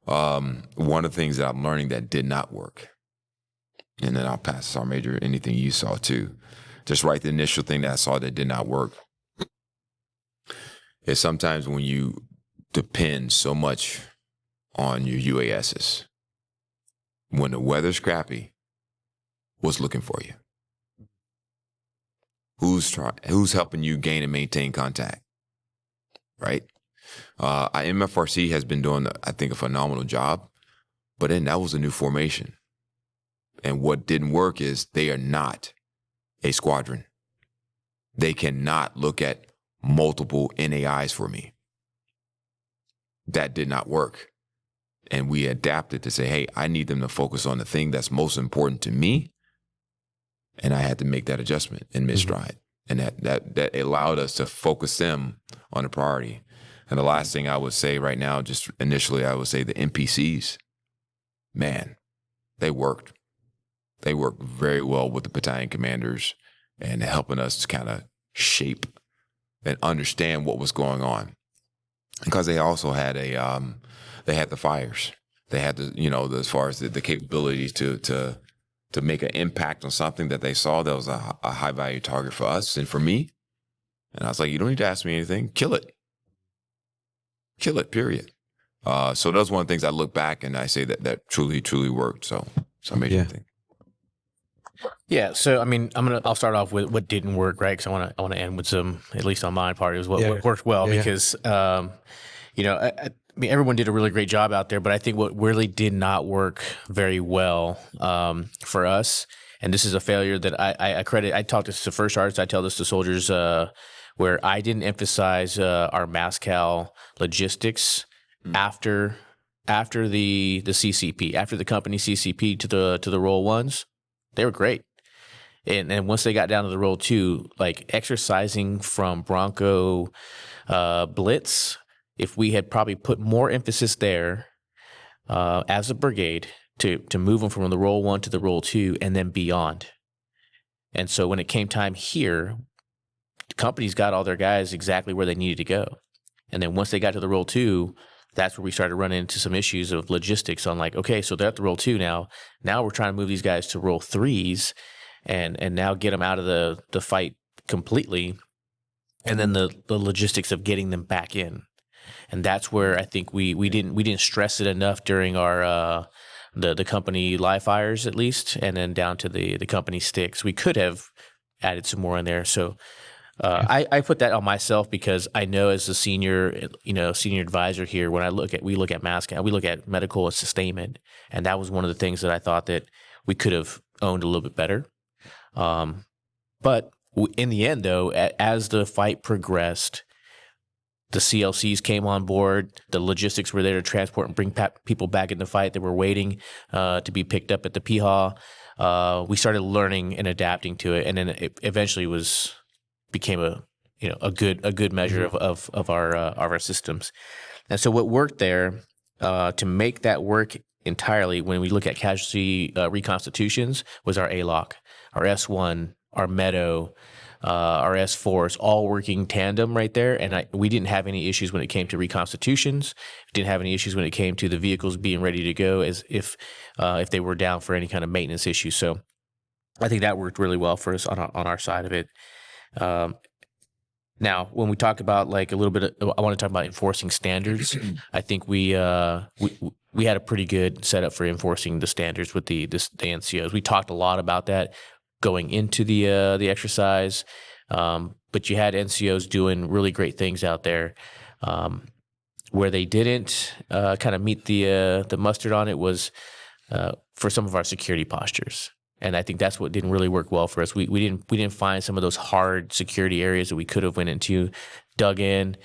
One of the things that I'm learning that did not work, and then I'll pass SAR Major anything you saw too, just right, the initial thing that I saw that did not work is sometimes when you depend so much on your UASs, when the weather's crappy, what's looking for you? Who's helping you gain and maintain contact, right? MFRC has been doing, I think, a phenomenal job, but then that was a new formation. And what didn't work is they are not a squadron. They cannot look at multiple NAIs for me. That did not work. And we adapted to say, hey, I need them to focus on the thing that's most important to me. And I had to make that adjustment in mid-stride. And that allowed us to focus them on the priority. And the last thing I would say right now, just initially, I would say the NPCs, man, they worked. They worked very well with the battalion commanders and helping us to kind of shape and understand what was going on. Because they also had they had the fires. They had the, as far as the capabilities to make an impact on something that they saw that was a high value target for us and for me. And I was like, you don't need to ask me anything. Kill it, period. So that's one of the things I look back and I say that truly worked. So amazing thing. Yeah. So, I mean, I'll start off with what didn't work, right? Because I want to end with some, at least on my part, is what worked well. Because, I mean, everyone did a really great job out there, but I think what really did not work very well for us, and this is a failure that I credit. I talked this to first sergeants. I tell this to soldiers, where I didn't emphasize our MASCAL logistics after the CCP, after the company CCP to the roll ones. They were great. And once they got down to the roll two, like exercising from Bronco Blitz, if we had probably put more emphasis there as a brigade to move them from the roll one to the roll two and then beyond. And so when it came time here, the companies got all their guys exactly where they needed to go. And then once they got to the roll two, that's where we started running into some issues of logistics on like, okay, so they're at the roll two now. Now we're trying to move these guys to roll threes and now get them out of the fight completely. And then the logistics of getting them back in. And that's where I think we didn't stress it enough during our the company live fires at least, and then down to the company sticks. We could have added some more in there. So I put that on myself because I know as a senior advisor here, when we look at MASCAL, we look at medical sustainment, and that was one of the things that I thought that we could have owned a little bit better. But in the end, though, as the fight progressed, the CLCs came on board. The logistics were there to transport and bring people back in the fight that were waiting to be picked up at the PHA. We started learning and adapting to it, and then it eventually became a good measure of our systems. And so what worked there to make that work entirely, when we look at casualty reconstitutions, was our ALOC, our S1, our Meadow, our S4s, all working tandem right there. And we didn't have any issues when it came to reconstitutions. Didn't have any issues when it came to the vehicles being ready to go as if they were down for any kind of maintenance issue. So I think that worked really well for us on our side of it. Now, when we talk about like a little bit, I want to talk about enforcing standards. I think we had a pretty good setup for enforcing the standards with the NCOs. We talked a lot about that going into the exercise, but you had NCOs doing really great things out there. Where they didn't kind of meet the mustard on it was for some of our security postures. And I think that's what didn't really work well for us. We didn't find some of those hard security areas that we could have went into, dug in.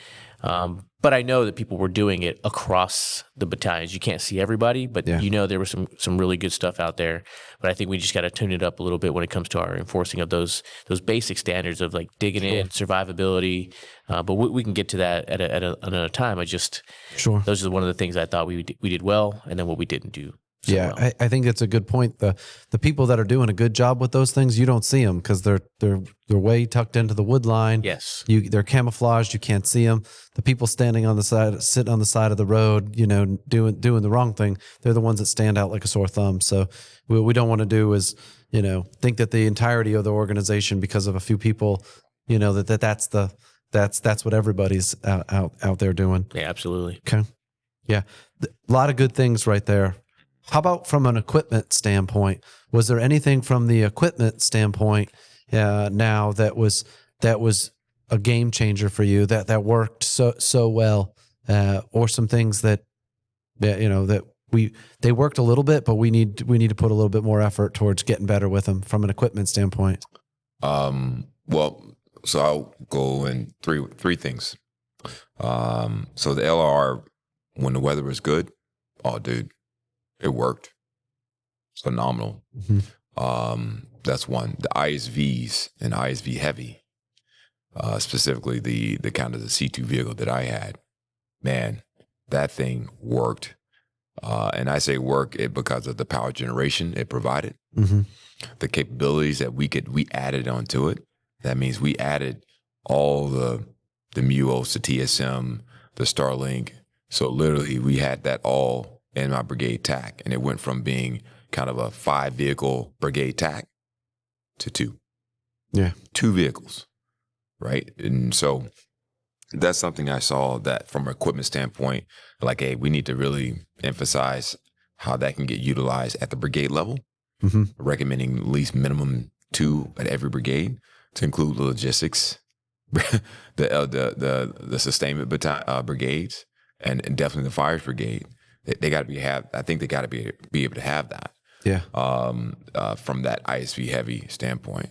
But I know that people were doing it across the battalions. You can't see everybody, but there was some really good stuff out there. But I think we just got to tune it up a little bit when it comes to our enforcing of those basic standards of like digging in, survivability. But we can get to that at another time. Those are one of the things I thought we did well, and then what we didn't do. Well. I think it's a good point. The people that are doing a good job with those things, you don't see them because they're way tucked into the wood line. Yes, they're camouflaged. You can't see them. The people standing on the side, sitting on the side of the road, doing the wrong thing. They're the ones that stand out like a sore thumb. So what we don't want to do is think that the entirety of the organization, because of a few people, that's what everybody's out there doing. Yeah, absolutely. Okay. Yeah, a lot of good things right there. How about from an equipment standpoint? Was there anything from the equipment standpoint now that was a game changer for you that worked so well, or some things that they worked a little bit, but we need to put a little bit more effort towards getting better with them from an equipment standpoint? Well, so I'll go in three things. So the LR, when the weather was good, oh dude, it worked. It's phenomenal. Mm-hmm. That's one. The ISVs and ISV heavy, specifically the kind of the C2 vehicle that I had, man, that thing worked. And I say work it because of the power generation it provided, the capabilities that we added onto it. That means we added all the MUOs, the TSM, the Starlink. So literally we had that all in my brigade TAC. And it went from being kind of a 5-vehicle brigade TAC to 2. Yeah. 2 vehicles, right? And so that's something I saw that from an equipment standpoint, like, hey, we need to really emphasize how that can get utilized at the brigade level, recommending at least minimum 2 at every brigade to include the logistics, the sustainment brigades, and definitely the fires brigade. They got to I think they got to be able to have that. Yeah. From that ISV heavy standpoint.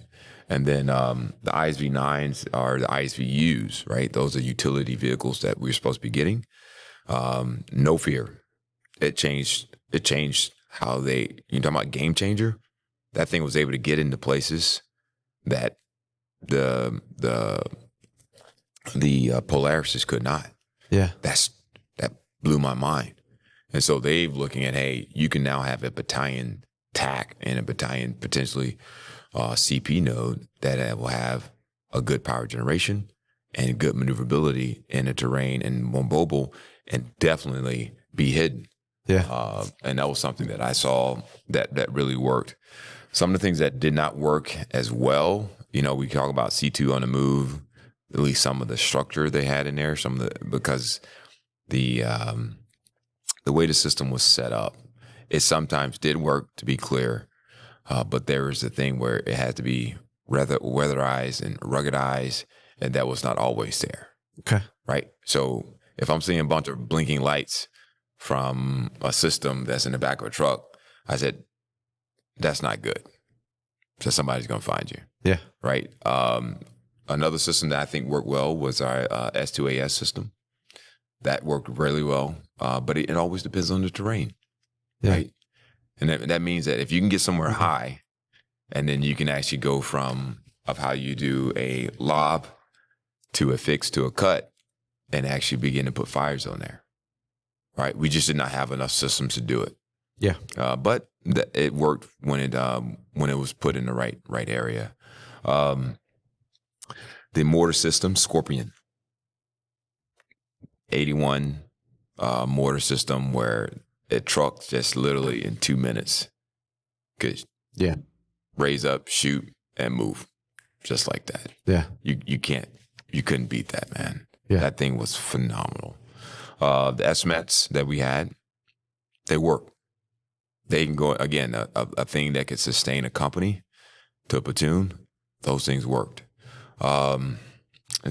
And then the ISV 9s are the ISVUs, right? Those are utility vehicles that we're supposed to be getting. No fear. It changed how you're talking about game changer. That thing was able to get into places that the Polarises could not. Yeah. That blew my mind. And so they're looking at, hey, you can now have a battalion TAC and a battalion potentially CP node that will have a good power generation and good maneuverability in the terrain and more mobile and definitely be hidden. Yeah. And that was something that I saw that really worked. Some of the things that did not work as well, we talk about C2 on the move, at least some of the structure they had in there, because the way the system was set up, it sometimes did work, to be clear, but there was a thing where it had to be rather weatherized and ruggedized, and that was not always there. Okay. Right? So if I'm seeing a bunch of blinking lights from a system that's in the back of a truck, I said, that's not good. So somebody's going to find you. Yeah. Right? Another system that I think worked well was our S2AS system. That worked really well, but it always depends on the terrain. Yeah. Right? And that means that if you can get somewhere high, and then you can actually go from how you do a lob to a fix to a cut and actually begin to put fires on there. Right? We just did not have enough systems to do it. Yeah. But it worked when it was put in the right area. The mortar system, Scorpion, 81 mortar system where it trucks just literally in 2 minutes could raise up, shoot, and move just like that. Yeah. You couldn't beat that, man. Yeah. That thing was phenomenal. The SMETs that we had, they work. They can go, again, a thing that could sustain a company to a platoon. Those things worked. I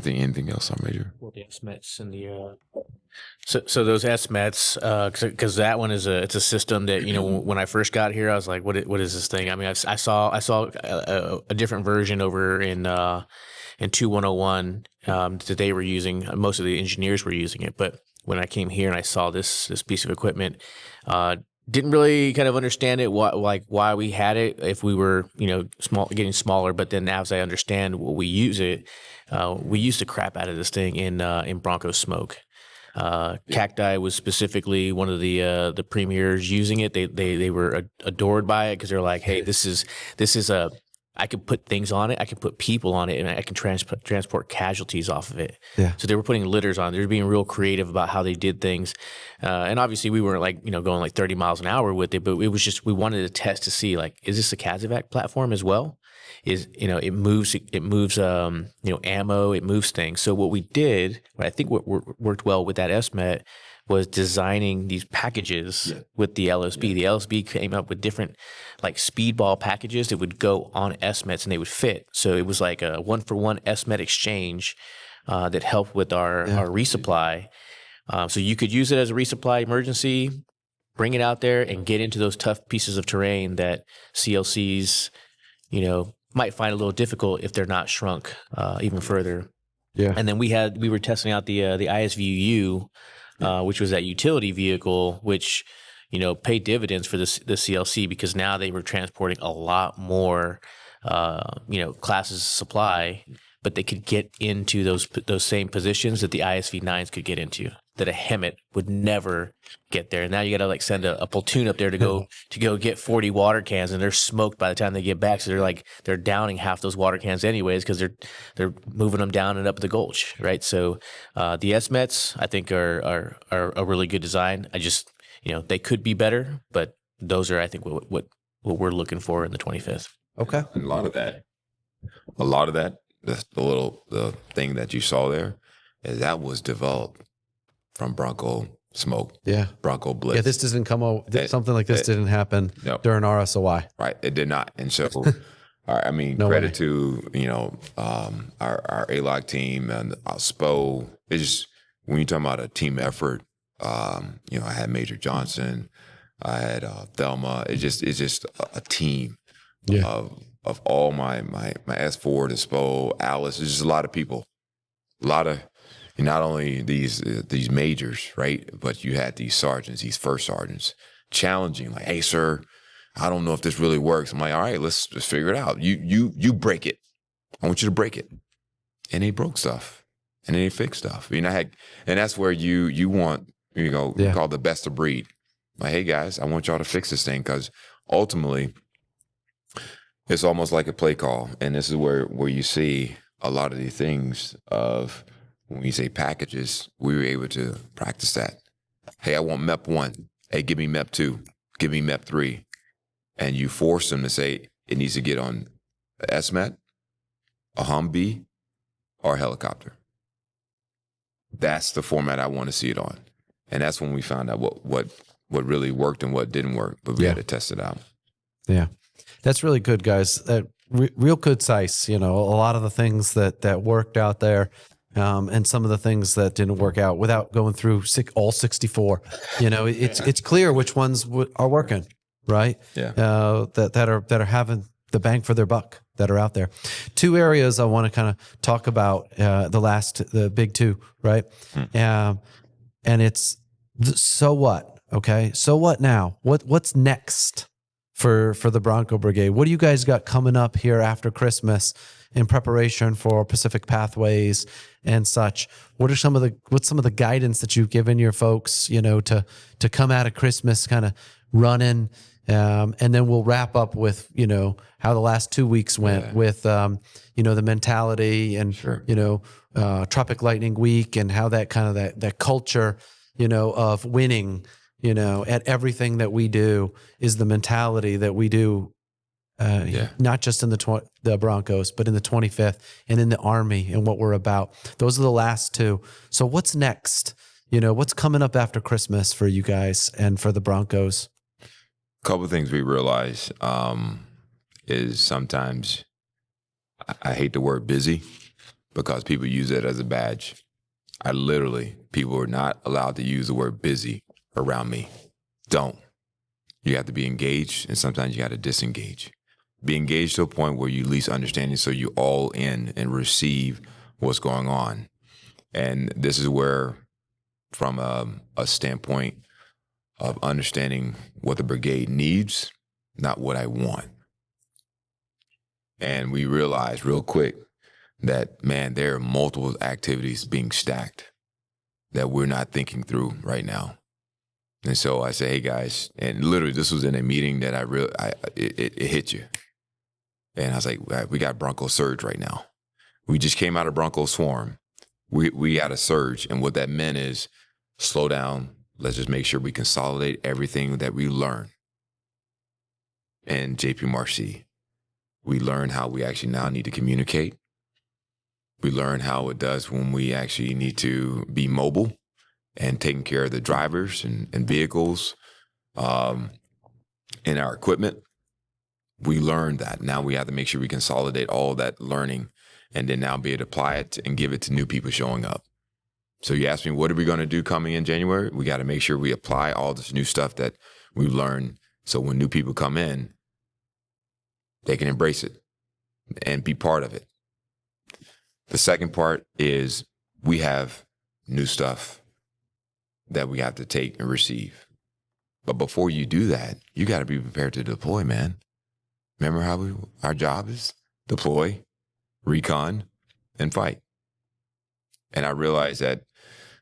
think anything else on Major? Well, the SMETs and the so those SMETs, because that one it's a system that when I first got here I was like, what is this thing? I mean, I saw a different version over in 2101 that they were using. Most of the engineers were using it, but when I came here and I saw this piece of equipment, didn't really kind of understand it, why we had it if we were getting smaller. But then as I understand what we use the crap out of this thing in Bronco smoke. Cacti was specifically one of the premiers using it. They were adored by it because they're like, hey, this is I can put things on it, I can put people on it, and I can transport casualties off of it. Yeah. So they were putting litters on. They were being real creative about how they did things, and obviously we weren't going like 30 miles an hour with it, but it was just we wanted to test to see is this a CASEVAC platform as well? It moves ammo, it moves things. So what we did, I think what worked well with that SMET was designing these packages with the LSB. The LSB came up with different speedball packages that would go on SMETs and they would fit. So it was like a 1-for-1 SMET exchange that helped with our resupply. So you could use it as a resupply emergency, bring it out there and get into those tough pieces of terrain that CLCs, might find a little difficult if they're not shrunk even further. Yeah. And then we were testing out the ISVU, which was that utility vehicle, which paid dividends for the CLC because now they were transporting a lot more classes of supply, but they could get into those same positions that the ISV 9s could get into, that a HEMET would never get there. And now you got to send a platoon up there to go get 40 water cans, and they're smoked by the time they get back. So they're downing half those water cans anyways because they're moving them down and up the gulch, right? So the SMETs I think are a really good design. they could be better, but those are, I think, what we're looking for in the 25th. Okay. And a lot of that, the thing that you saw there, is that was developed from Bronco Smoke, Yeah. Bronco Blitz. Yeah, this doesn't come something like this didn't happen No. during RSOI. Right, it did not. And so, I mean, No credit way. to our ALOC team and SPO. It's just when you talk about a team effort. I had Major Johnson, I had Thelma. It's just a team of all my S4 to SPO, Alice. It's just a lot of people, a lot of. Not only these majors, right? But you had these sergeants, these first sergeants, challenging, like, "Hey, sir, I don't know if this really works." I'm like, "All right, let's figure it out. You break it. I want you to break it." And they broke stuff, and then they fixed stuff. And that's where you want, we call the best of breed. Like, "Hey guys, I want y'all to fix this thing," because ultimately, it's almost like a play call, and this is where you see a lot of these things of. When we say packages, we were able to practice that. Hey, I want MEP 1. Hey, give me MEP 2. Give me MEP 3. And you force them to say it needs to get on a SMET, a Humvee, or a helicopter. That's the format I want to see it on. And that's when we found out what really worked and what didn't work, but we had to test it out. Yeah. That's really good, guys. Real good size, a lot of the things that worked out there. And some of the things that didn't work out without going through all 64, it's clear which ones are working, right? Yeah. That are having the bang for their buck that are out there. Two areas I want to kind of talk about, the big two, right? And it's so what? Okay. So what now? What's next for the Bronco Brigade? What do you guys got coming up here after Christmas in preparation for Pacific Pathways and such? What's some of the guidance that you've given your folks, to come out of Christmas kind of running? And then we'll wrap up with, how the last 2 weeks went with, the mentality and, Tropic Lightning Week and how that kind of that culture, of winning, at everything that we do is the mentality that we do. Not just in the Broncos, but in the 25th and in the Army and what we're about. Those are the last two. So what's next? What's coming up after Christmas for you guys and for the Broncos? A couple of things we realize is sometimes I hate the word busy because people use it as a badge. People are not allowed to use the word busy around me. Don't. You have to be engaged, and sometimes you got to disengage. Be engaged to a point where you at least understand it so you all in and receive what's going on. And this is where, from a standpoint of understanding what the brigade needs, not what I want. And we realized real quick that, man, there are multiple activities being stacked that we're not thinking through right now. And so I say, hey guys, and literally this was in a meeting that it hit you. And I was like, we got Bronco Surge right now. We just came out of Bronco Swarm. We got a surge. And what that meant is slow down. Let's just make sure we consolidate everything that we learn in JPMRC. We learn how we actually now need to communicate. We learn how it does when we actually need to be mobile and taking care of the drivers and vehicles and our equipment. We learned that. Now we have to make sure we consolidate all of that learning and then now be able to apply it and give it to new people showing up. So you asked me, what are we going to do coming in January? We got to make sure we apply all this new stuff that we've learned. So when new people come in, they can embrace it and be part of it. The second part is we have new stuff that we have to take and receive. But before you do that, you got to be prepared to deploy, man. Remember how our job is deploy, recon, and fight. And I realized that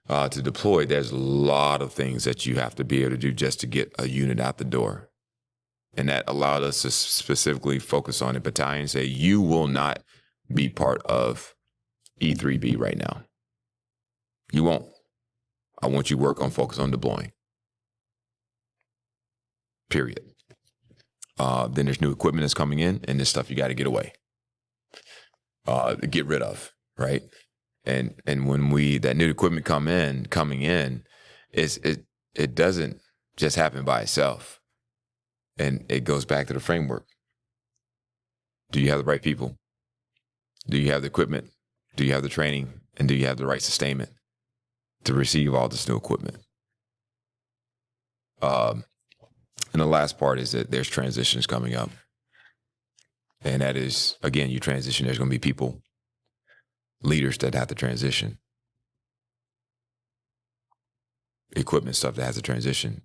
to deploy, there's a lot of things that you have to be able to do just to get a unit out the door. And that allowed us to specifically focus on the battalion and say, you will not be part of E3B right now. You won't. I want you to focus on deploying. period. Then there's new equipment that's coming in, and there's stuff you got to get away, get rid of, right? And when that new equipment coming in, it doesn't just happen by itself, and it goes back to the framework. Do you have the right people? Do you have the equipment? Do you have the training? And do you have the right sustainment to receive all this new equipment? And the last part is that there's transitions coming up. And that is, again, you transition, there's going to be people, leaders that have to transition. Equipment stuff that has to transition.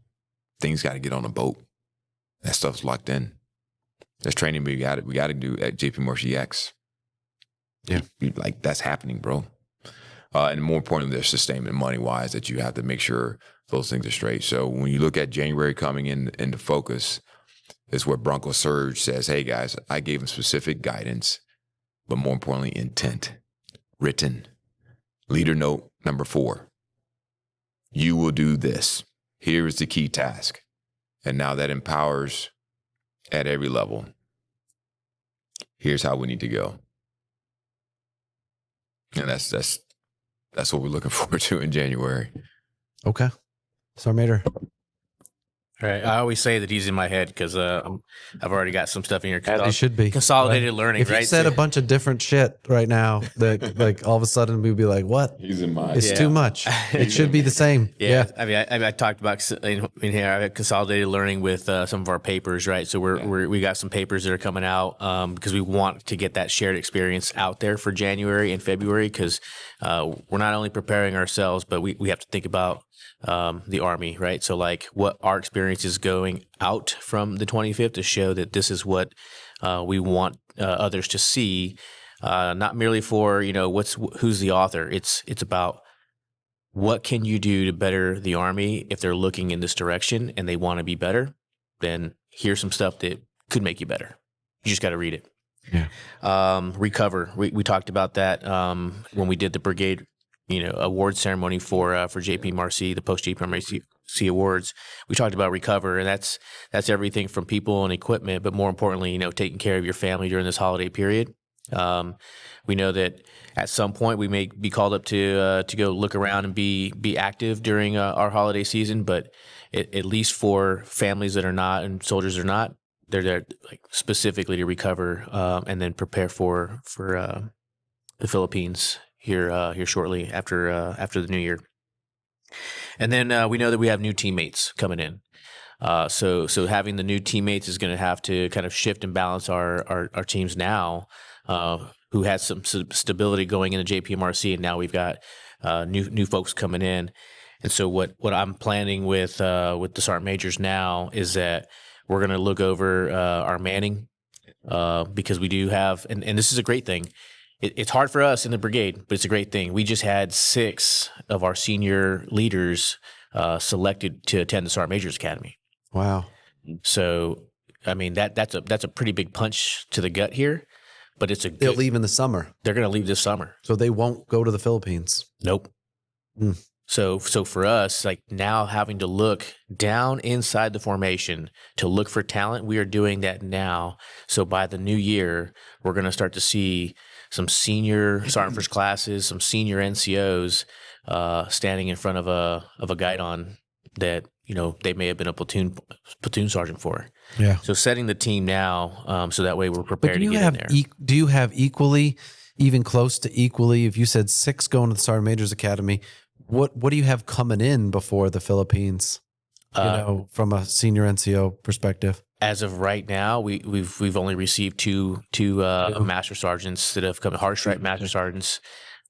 Things got to get on a boat. That stuff's locked in. There's training we got to do at JPMRC X. Yeah. Like, that's happening, bro. And more importantly, there's sustainment money-wise that you have to make sure those things are straight. So when you look at January coming into focus, is where Bronco Surge says, hey, guys, I gave them specific guidance, but more importantly, intent, written. Leader note number 4. You will do this. Here is the key task. And now that empowers at every level. Here's how we need to go. And that's what we're looking forward to in January. Okay. Sergeant Major. Right. I always say that he's in my head because I've already got some stuff in here. It should be Consolidated learning, if right? you said a bunch of different shit right now, that like all of a sudden we'd be like, "What? He's in my. It's too much. It should be the same." Yeah. I mean, I talked about in here. I had consolidated learning with some of our papers, right? So we got some papers that are coming out because we want to get that shared experience out there for January and February because we're not only preparing ourselves, but we have to think about the Army, right? So like what our experience is going out from the 25th to show that this is what we want others to see, not merely for, who's the author. It's about what can you do to better the Army if they're looking in this direction and they want to be better, then here's some stuff that could make you better. You just got to read it. Yeah. Recover. We talked about that when we did the brigade award ceremony for JPMRC, the Post-JPMRC awards. We talked about recover, and that's everything from people and equipment, but more importantly, taking care of your family during this holiday period. We know that at some point we may be called up to go look around and be active during our holiday season, but at least for families that are not and soldiers are not, they're there like specifically to recover and then prepare for the Philippines here shortly after the new year. And then we know that we have new teammates coming in. So having the new teammates is going to have to kind of shift and balance our teams now, who had some stability going into JPMRC, and now we've got new folks coming in. And so what I'm planning with the sergeant majors now is that we're going to look over our manning because we do have, and this is a great thing. It's hard for us in the brigade, but it's a great thing. We just had 6 of our senior leaders selected to attend the Sergeant Major's Academy. Wow. So, I mean, that's a pretty big punch to the gut here, but it's a good, They'll leave in the summer. They're going to leave this summer. So they won't go to the Philippines. Nope. Mm. So for us, like now having to look down inside the formation to look for talent, we are doing that now. So by the new year, we're going to start to see some senior sergeant first classes, some senior NCOs standing in front of a guidon that they may have been a platoon sergeant for. Yeah. So setting the team now, so that way we're prepared to get in there. Do you have equally, even close to equally? If you said 6 going to the Sergeant Major's Academy, what do you have coming in before the Philippines? From a senior NCO perspective. As of right now, we've only received two master sergeants that have come, hard strike master sergeants,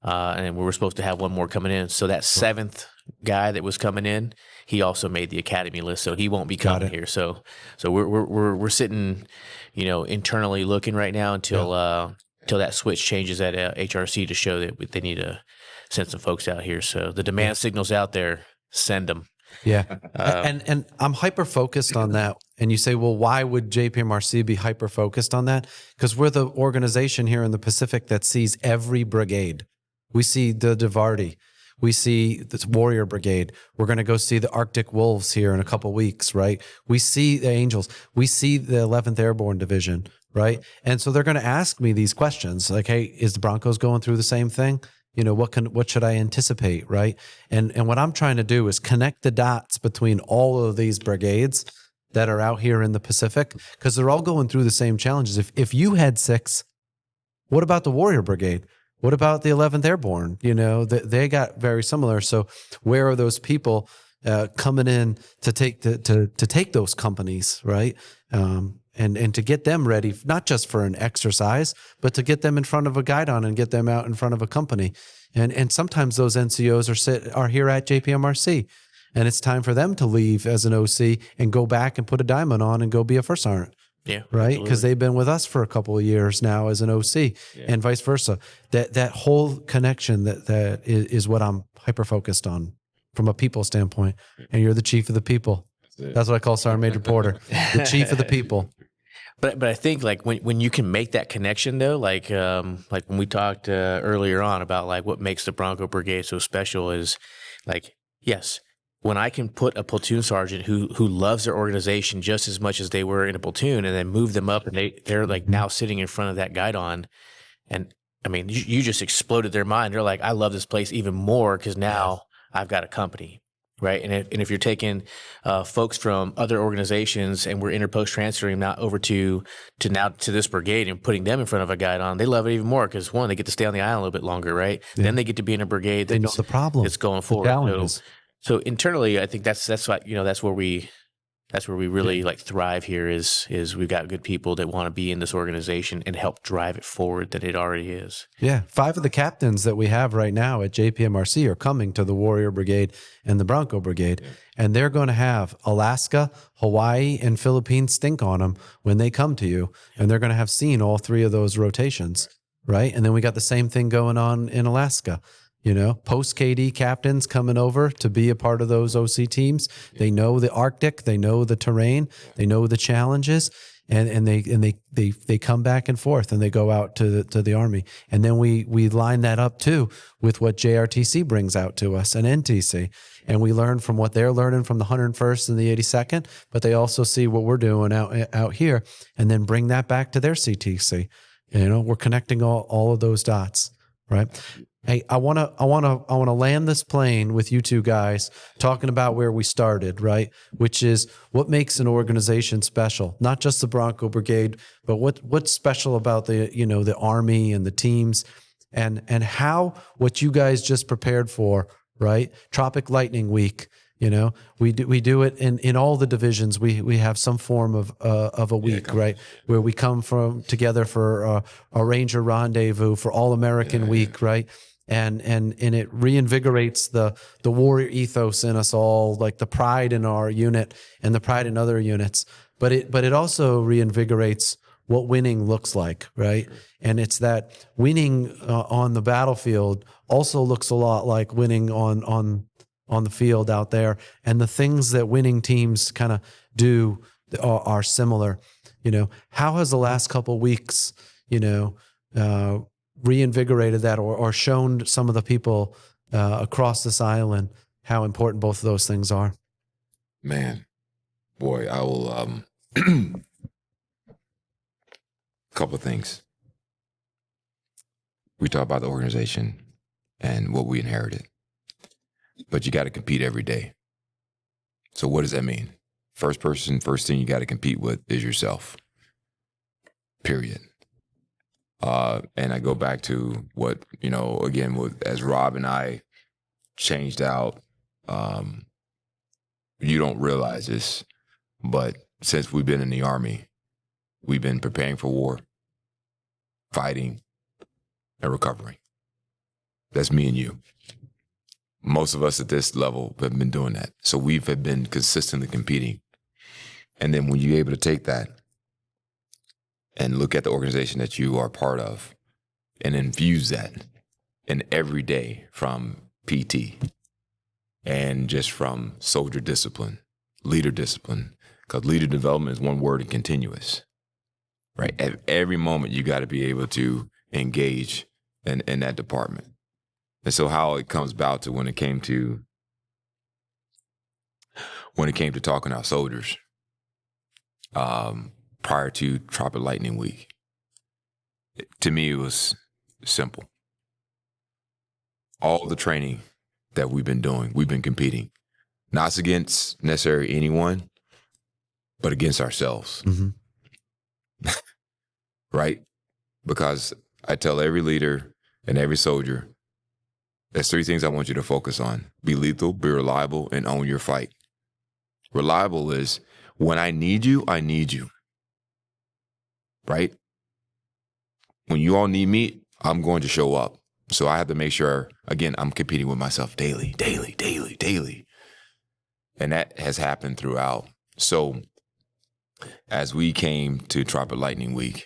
and we were supposed to have one more coming in. So that 7th guy that was coming in, he also made the academy list, so he won't be coming here. So we're sitting, internally looking right now until that switch changes at HRC to show that they need to send some folks out here. So the demand signal's out there. Send them. Yeah. And I'm hyper focused on that. And you say, well, why would JPMRC be hyper focused on that? Because we're the organization here in the Pacific that sees every brigade. We see the Divardi. We see this Warrior Brigade. We're going to go see the Arctic Wolves here in a couple weeks, right? We see the Angels. We see the 11th Airborne Division, right? And so they're going to ask me these questions like, hey, is the Broncos going through the same thing? You know, what should I anticipate, right? And what I'm trying to do is connect the dots between all of these brigades that are out here in the Pacific, because they're all going through the same challenges. If you had 6, what about the Warrior Brigade? What about the 11th Airborne? You know, they got very similar. So where are those people coming in to take to take those companies, right? And to get them ready, not just for an exercise, but to get them in front of a guidon and get them out in front of a company. And sometimes those NCOs are here at JPMRC, and it's time for them to leave as an OC and go back and put a diamond on and go be a first sergeant. Yeah, right. Because they've been with us for a couple of years now as an OC, and vice versa. That whole connection that is what I'm hyper focused on from a people standpoint. And you're the chief of the people. That's what I call Sergeant Major Porter, the chief of the people. But I think like when you can make that connection though, like when we talked earlier on about like what makes the Bronco Brigade so special is like, yes, when I can put a platoon sergeant who loves their organization just as much as they were in a platoon and then move them up and they're like now sitting in front of that guidon, and I mean you just exploded their mind. They're like, I love this place even more because now I've got a company. Right. And if you're taking folks from other organizations and we're interpost transferring now over to this brigade and putting them in front of a guidon, they love it even more because one, they get to stay on the island a little bit longer. Right. Yeah. Then they get to be in a brigade. They know the problem. It's going forward. So internally, I think that's what, you know, that's where we really like thrive here is we've got good people that want to be in this organization and help drive it forward that it already is. Yeah. 5 of the captains that we have right now at JPMRC are coming to the Warrior Brigade and the Bronco Brigade, and they're going to have Alaska, Hawaii, and Philippines stink on them when they come to you, and they're going to have seen all 3 of those rotations, right? And then we got the same thing going on in Alaska. You know, post-KD captains coming over to be a part of those OC teams. They know the Arctic, they know the terrain, they know the challenges, and they come back and forth and they go out to the Army. And then we line that up too with what JRTC brings out to us and NTC. And we learn from what they're learning from the 101st and the 82nd, but they also see what we're doing out here and then bring that back to their CTC. You know, we're connecting all of those dots, right? Hey, I want to land this plane with you two guys talking about where we started, right? Which is what makes an organization special, not just the Bronco Brigade, but what's special about the Army and the teams, and how what you guys just prepared for, right? Tropic Lightning Week. You know, we do it in all the divisions. We have some form of a week, right, where we come from together for a Ranger Rendezvous for All American Week, right, and it reinvigorates the warrior ethos in us all, like the pride in our unit and the pride in other units. But it also reinvigorates what winning looks like, right? And it's that winning on the battlefield also looks a lot like winning on the field out there, and the things that winning teams kind of do are similar. You know, how has the last couple of weeks, reinvigorated that or shown some of the people across this island how important both of those things are? Man, boy, I will, couple of things. We talk about the organization and what we inherited. But you got to compete every day. So what does that mean? First thing you got to compete with is yourself. Period. And I go back to what, again, as Rob and I changed out, you don't realize this, but since we've been in the Army, we've been preparing for war, fighting, and recovering. That's me and you. Most of us at this level have been doing that. So we've been consistently competing. And then when you're able to take that and look at the organization that you are part of and infuse that in every day from PT and just from soldier discipline, leader discipline, because leader development is one word and continuous, right? At every moment, you got to be able to engage in that department. And so how it comes about to when it came to talking to our soldiers, prior to Tropic Lightning Week, to me, it was simple. All the training that we've been doing, we've been competing, not against necessarily anyone, but against ourselves. Right? Because I tell every leader and every soldier, there's 3 things I want you to focus on. Be lethal, be reliable, and own your fight. Reliable is when I need you, I need you. Right? When you all need me, I'm going to show up. So I have to make sure, again, I'm competing with myself daily. And that has happened throughout. So as we came to Tropic Lightning Week,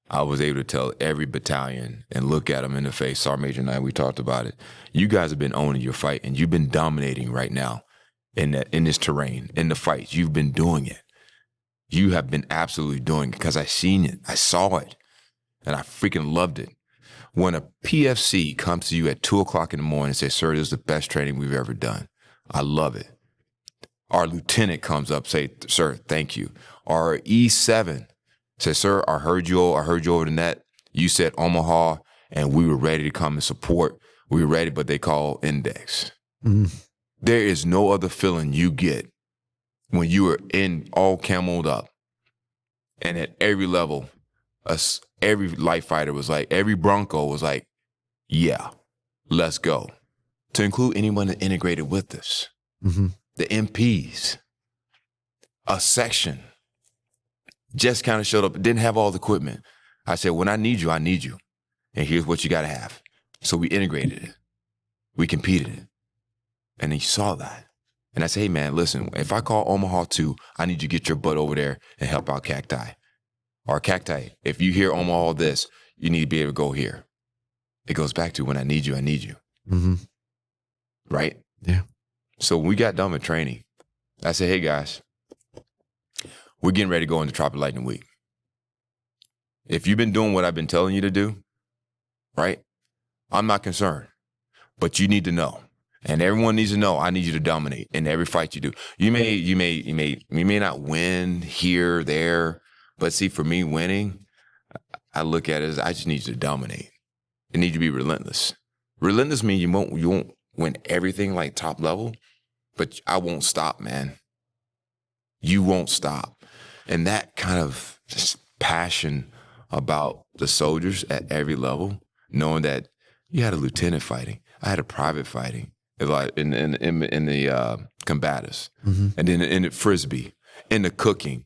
I was able to tell every battalion and look at them in the face. Sergeant Major and I, we talked about it. You guys have been owning your fight, and you've been dominating right now in this terrain, in the fights. You've been doing it. You have been absolutely doing it because I seen it. I saw it, and I freaking loved it. When a PFC comes to you at 2:00 in the morning and says, "Sir, this is the best training we've ever done," I love it. Our lieutenant comes up, say, "Sir, thank you." Our E7 says, "Sir, I heard you over the net. You said Omaha, and we were ready to come and support. We were ready, but they call index." There is no other feeling you get when you are in all camoed up, and at every level, every light fighter was like, every Bronco was like, "Yeah, let's go." To include anyone that integrated with us, the MPs, a section just kind of showed up, didn't have all the equipment. I said, when I need you, and here's what you got to have. So we integrated it. We competed it. And he saw that. And I said, "Hey, man, listen, if I call Omaha 2, I need you to get your butt over there and help out Cacti. Or Cacti, if you hear Omaha this, you need to be able to go here." It goes back to when I need you. Right? Yeah. So when we got done with training, I said, "Hey, guys, we're getting ready to go into Tropic Lightning Week. If you've been doing what I've been telling you to do, right, I'm not concerned. But you need to know. And everyone needs to know, I need you to dominate in every fight you do. You may not win here, there, but see, for me, winning, I look at it as I just need you to dominate. I need you to be relentless. Relentless means you won't win everything like top level, but I won't stop, man. You won't stop." And that kind of just passion about the soldiers at every level, knowing that you had a lieutenant fighting, I had a private fighting, like in the combatives, and then in the frisbee, in the cooking.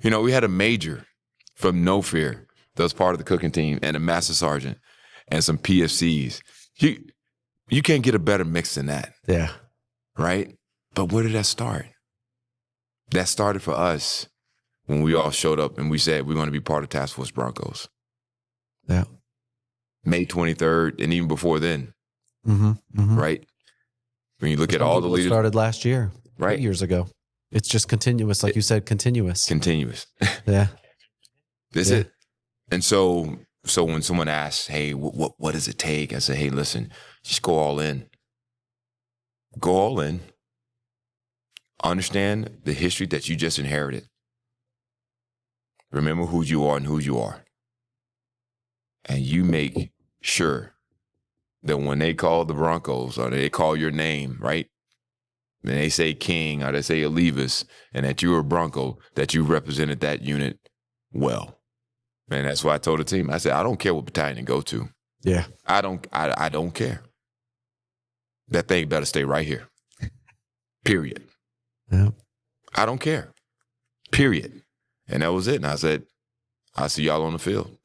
You know, we had a major from No Fear that was part of the cooking team, and a master sergeant, and some PFCs. You can't get a better mix than that. Yeah. Right? But where did that start? That started for us when we all showed up and we said we're going to be part of Task Force Broncos. Yeah. May 23rd, and even before then. Right? When you look at Some all the people leaders. started last year, Right. 2 years ago. It's just continuous, like you said, continuous. Continuous. Yeah. That's Yeah. it. And so when someone asks, "Hey, what does it take?" I say, "Hey, listen, just go all in. Go all in. Understand the history that you just inherited. Remember who you are and who you are. And you make sure that when they call the Broncos or they call your name, right? And they say King or they say Olivas, and that you're a Bronco, that you represented that unit well." Man, that's why I told the team. I said, I don't care what battalion you go to. Yeah. I don't care. That thing better stay right here. Period. Yeah. I don't care. Period. And that was it. And I said, I'll see y'all on the field.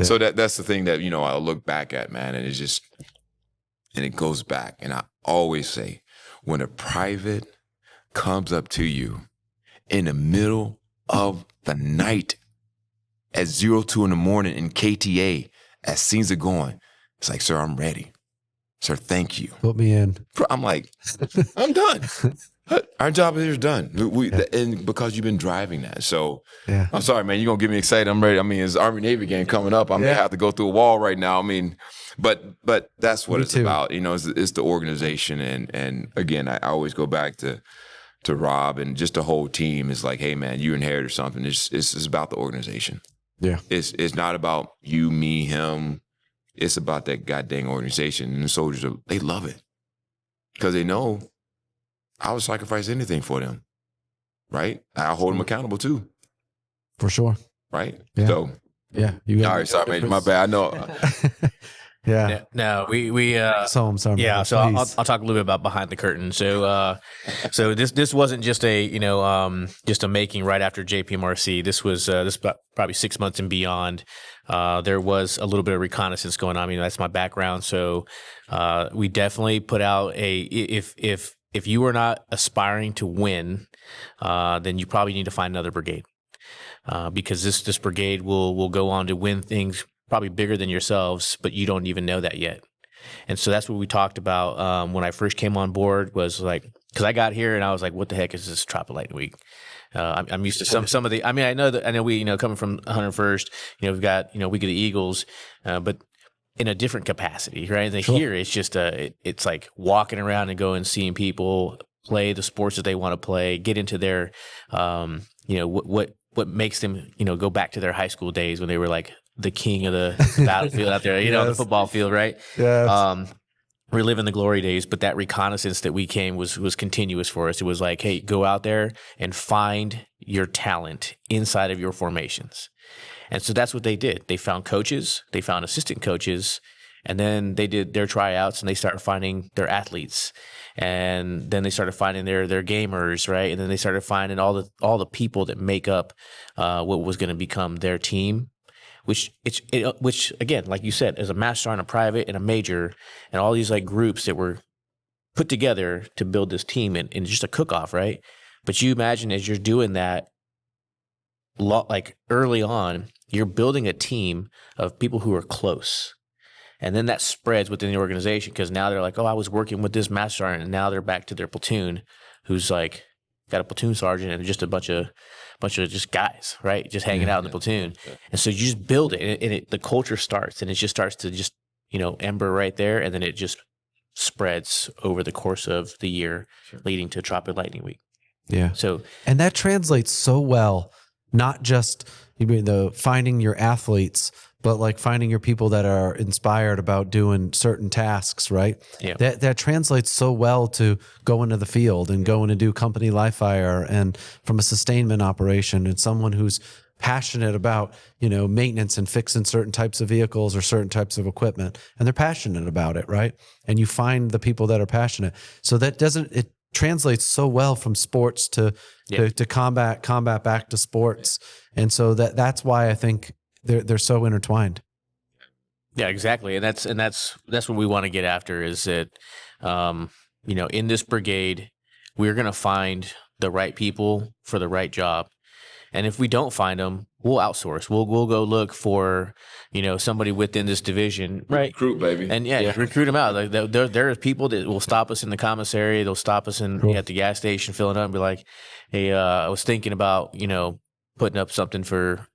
So that's the thing that, I look back at, man, and it goes back. And I always say, when a private comes up to you in the middle of the night at 02 in the morning in KTA, as scenes are going, it's like, "Sir, I'm ready. Sir, thank you." Put me in. I'm like, I'm done. Our job here is done. And because you've been driving that. So Yeah. I'm sorry, man. You're going to get me excited. I'm ready. I mean, it's Army Navy game coming up. I may have to go through a wall right now. I mean, but that's what it's about. You know, it's the organization. And again, I always go back to Rob and just the whole team is like, hey, man, you inherited something. It's about the organization. Yeah. It's not about you, me, him. It's about that goddamn organization. And the soldiers, they love it because they know I would sacrifice anything for them, right? I'll hold them accountable too. For sure. Right? Yeah. So, yeah. All right, sorry, man. My bad. I know. Yeah. No, we So I'm sorry. yeah, man. so I'll Please. talk a little bit about behind the curtain. So this wasn't just just a making right after JPMRC. This was probably 6 months and beyond. There was a little bit of reconnaissance going on. I mean, that's my background. So we definitely put out if you are not aspiring to win, then you probably need to find another brigade. Because this brigade will go on to win things probably bigger than yourselves, but you don't even know that yet. And so that's what we talked about when I first came on board was like, because I got here and I was like, what the heck is this Tropic Lightning Week? I'm used to some of the, I mean, I know we, coming from 101st, we've got, Week of the Eagles, but in a different capacity, right? And here it's just, it's like walking around and going, seeing people play the sports that they want to play, get into their, what makes them, go back to their high school days when they were like the king of the battlefield out there, the football field, right? Yeah. Reliving the glory days, but that reconnaissance that we came was continuous for us. It was like, hey, go out there and find your talent inside of your formations. And so that's what they did. They found coaches, they found assistant coaches, and then they did their tryouts and they started finding their athletes. And then they started finding their gamers, right? And then they started finding all the people that make up what was going to become their team. Which again, like you said, as a master sergeant, a private, and a major, and all these like groups that were put together to build this team and just a cook-off, right? But you imagine as you're doing that, like early on, you're building a team of people who are close. And then that spreads within the organization because now they're like, oh, I was working with this master sergeant, and now they're back to their platoon, who's like got a platoon sergeant and just a bunch of just guys, right? Just hanging out in the platoon. And so you just build it, and the culture starts, and it just starts to just, ember right there, and then it just spreads over the course of the year, leading to Tropic Lightning Week. Yeah. So, and that translates so well, not just the finding your athletes, but like finding your people that are inspired about doing certain tasks, right? Yeah. That translates so well to going to the field and going to do company live fire and from a sustainment operation and someone who's passionate about, maintenance and fixing certain types of vehicles or certain types of equipment. And they're passionate about it, right? And you find the people that are passionate. So it translates so well from sports to combat back to sports. And so that's why I think they're so intertwined. Yeah, exactly. And that's what we want to get after is that, in this brigade, we're going to find the right people for the right job. And if we don't find them, we'll outsource. We'll go look for, somebody within this division, right? Recruit, baby. And recruit them out. Like there are people that will stop us in the commissary. They'll stop us at the gas station, filling up, and be like, "Hey, I was thinking about, putting up something for,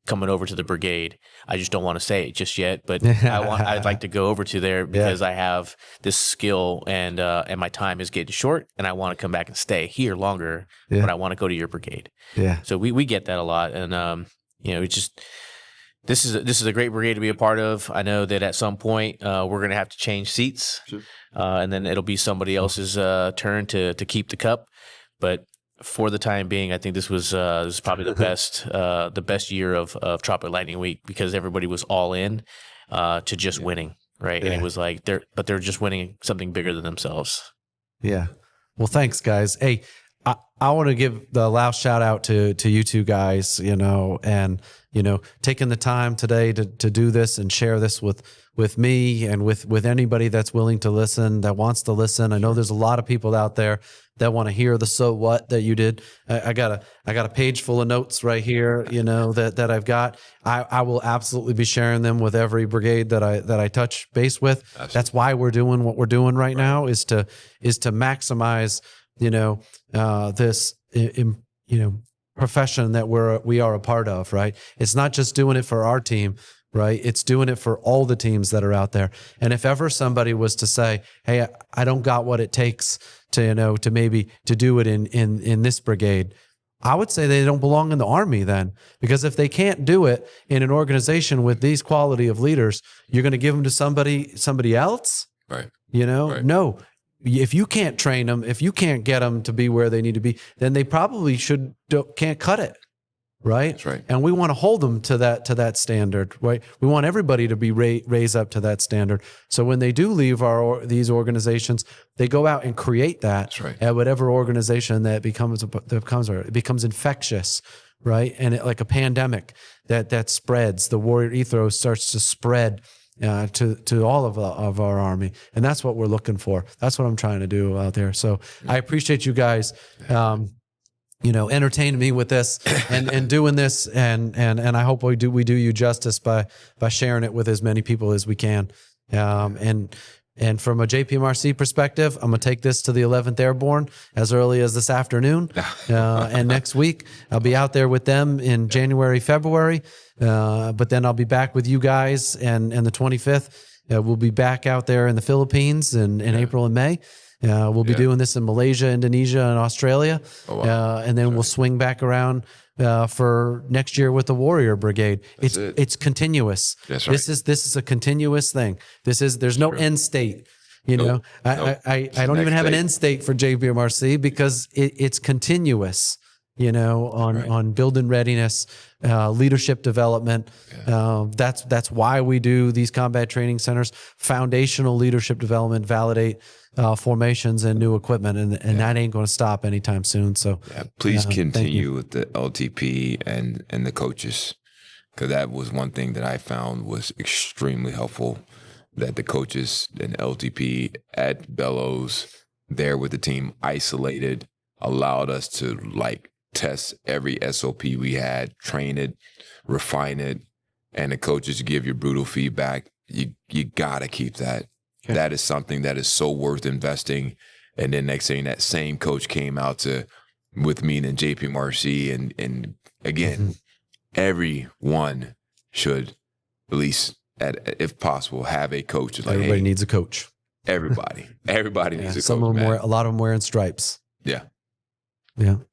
coming over to the brigade. I just don't want to say it just yet, but I'd like to go over to there because I have this skill and my time is getting short, and I want to come back and stay here longer, but I want to go to your brigade." Yeah. So we get that a lot, and it's just this is a great brigade to be a part of. I know that at some point we're going to have to change seats, and then it'll be somebody else's turn to keep the cup, but for the time being, I think this was probably the best year of Tropic Lightning Week because everybody was all in to just winning, right? And it was like they're just winning something bigger than themselves. Yeah. Well, thanks, guys. Hey, I want to give the last shout out to you two guys, and taking the time today to do this and share this with me and with anybody that's willing to listen, that wants to listen. I know there's a lot of people out there that want to hear the so what that you did. I got a page full of notes right here, that I've got. I will absolutely be sharing them with every brigade that I touch base with. Absolutely. That's why we're doing what we're doing right now is to maximize this, profession that we are a part of, right? It's not just doing it for our team, right? It's doing it for all the teams that are out there. And if ever somebody was to say, hey, I don't got what it takes to, to maybe to do it in this brigade, I would say they don't belong in the Army then, because if they can't do it in an organization with these quality of leaders, you're going to give them to somebody else? Right. Right. No. If you can't train them, if you can't get them to be where they need to be, then they probably can't cut it. Right. That's right. And we want to hold them to that standard, right? We want everybody to be raised up to that standard. So when they do leave these organizations, they go out and create that. That's right. At whatever organization that becomes infectious, right? And like a pandemic that spreads, the warrior ethos starts to spread to all of our Army, and that's what we're looking for. That's what I'm trying to do out there. So I appreciate you guys. Entertaining me with this and doing this, and I hope we do you justice by sharing it with as many people as we can. And from a JPMRC perspective, I'm gonna take this to the 11th Airborne as early as this afternoon, and next week I'll be out there with them in January, February. But then I'll be back with you guys, and the 25th we'll be back out there in the Philippines in April and May. We'll be doing this in Malaysia, Indonesia, and Australia. Oh, wow. And then we'll swing back around for next year with the Warrior Brigade. It's continuous. That's right. This is a continuous thing. There's no end state. I don't even have an end state for JPMRC because it's continuous. On building readiness, leadership development. That's why we do these combat training centers, foundational leadership development, validate formations and new equipment, and that ain't going to stop anytime soon. So please continue with the LTP and the coaches, because that was one thing that I found was extremely helpful, that the coaches and LTP at Bellows there with the team isolated allowed us to test every SOP we had, train it, refine it, and the coaches give you brutal feedback. You gotta keep that. Okay. That is something that is so worth investing. And then next thing, that same coach came out with me in JPMRC, and again, everyone should at least, if possible, have a coach. Everybody needs a coach. Everybody needs a coach. A lot of them wearing stripes. Yeah.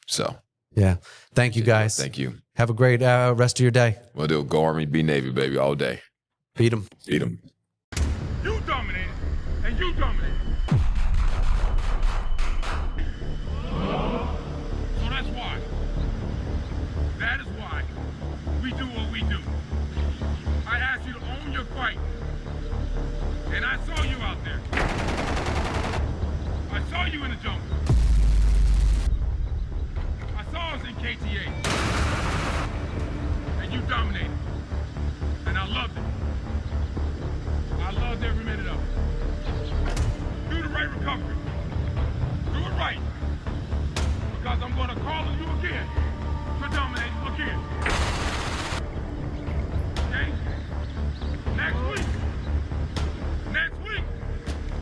So. Yeah. Thank you, guys. Thank you. Have a great rest of your day. Well, they'll go Army, be Navy, baby, all day. Beat them. Beat them. You dominated, and you dominated. So that's why. That is why we do what we do. I asked you to own your fight. And I saw you out there. I saw you in the jungle. I saw us in KTA. And you dominated. And I loved it. I loved every minute of it. Do the right recovery. Do it right. Because I'm going to call on you again to dominate again. Okay? Next week,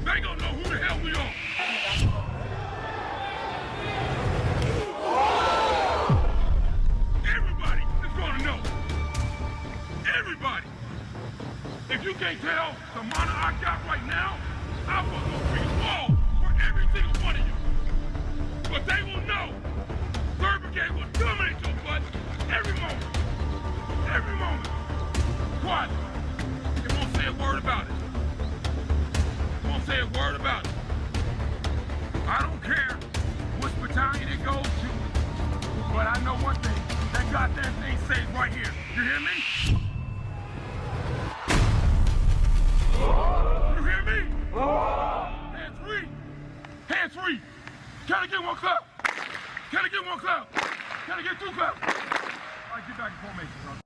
they gonna know who the hell we are. Everybody is gonna know. Everybody. If you can't tell the monitor I got right now, I'm gonna bring a wall for every single one of you. But they will know 3rd Brigade will dominate your butt every moment. Every moment. Quiet. They won't say a word about it. Won't say a word about it. I don't care which battalion it goes to, but I know one thing. That goddamn thing stays right here. You hear me? You hear me? Hands free. Hands free. Can I get one clap? Can I get one clap? Can I get 2 claps? All right, get back in formation, son.